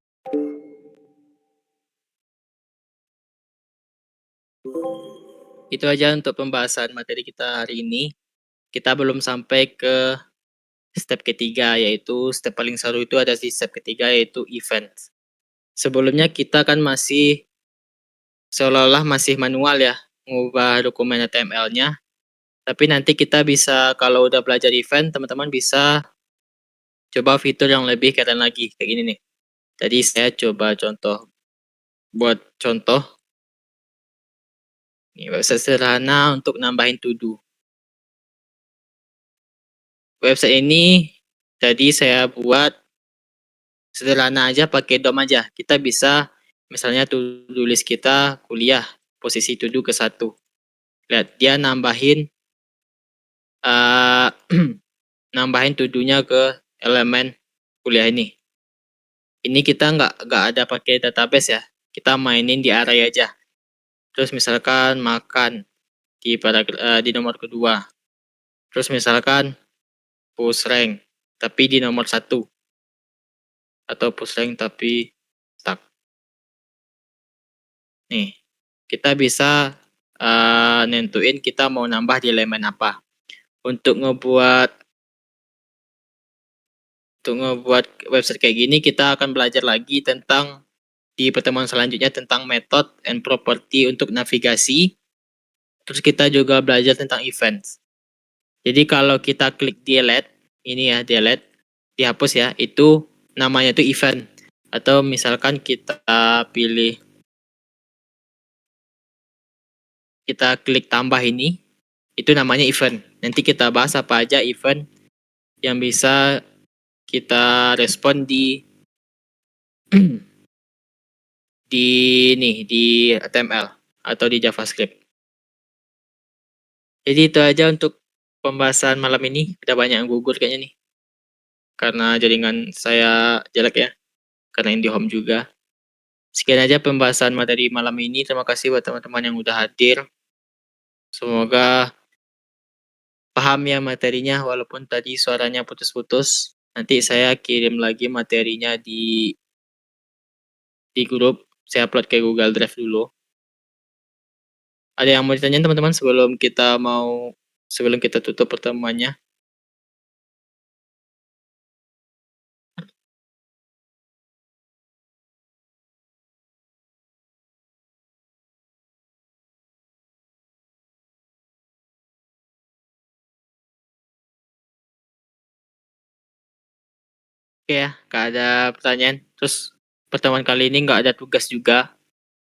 Itu aja untuk pembahasan materi kita hari ini. Kita belum sampai ke step ketiga, yaitu step paling seru itu ada di step ketiga, yaitu event. Sebelumnya kita kan masih seolah-olah masih manual ya, mengubah dokumen HTML-nya. Tapi nanti kita bisa, kalau udah belajar event, teman-teman bisa coba fitur yang lebih keren lagi, kayak gini nih. Jadi saya coba buat contoh. Ini website sederhana untuk nambahin to do. Website ini tadi saya buat sederhana aja, pakai DOM aja. Kita bisa misalnya to-do list kita kuliah, posisi to do ke 1. Lihat, dia nambahin nambahin to do-nya ke elemen kuliah ini. Ini kita nggak ada pakai database ya. Kita mainin di array aja. Terus misalkan makan di nomor kedua. Terus misalkan push rank tapi di nomor 1. Atau push rank tapi stuck. Nih, kita bisa nentuin kita mau nambah di elemen apa. Untuk ngebuat website kayak gini, kita akan belajar lagi tentang di pertemuan selanjutnya tentang method and property untuk navigasi. Terus kita juga belajar tentang events. Jadi kalau kita klik delete, ini ya delete, dihapus ya, itu namanya itu event. Atau misalkan kita klik tambah ini, itu namanya event. Nanti kita bahas apa aja event yang bisa kita respon di di HTML atau di JavaScript. Jadi itu aja untuk pembahasan malam ini. Udah banyak yang gugur kayaknya nih. Karena jaringan saya jelek ya. Karena IndiHome juga. Sekian aja pembahasan materi malam ini. Terima kasih buat teman-teman yang udah hadir. Semoga paham ya materinya walaupun tadi suaranya putus-putus. Nanti saya kirim lagi materinya di grup. Saya upload ke Google Drive dulu. Ada yang mau ditanyain teman-teman sebelum kita tutup pertemuannya? Oke ya, gak ada pertanyaan. Terus pertemuan kali ini nggak ada tugas juga.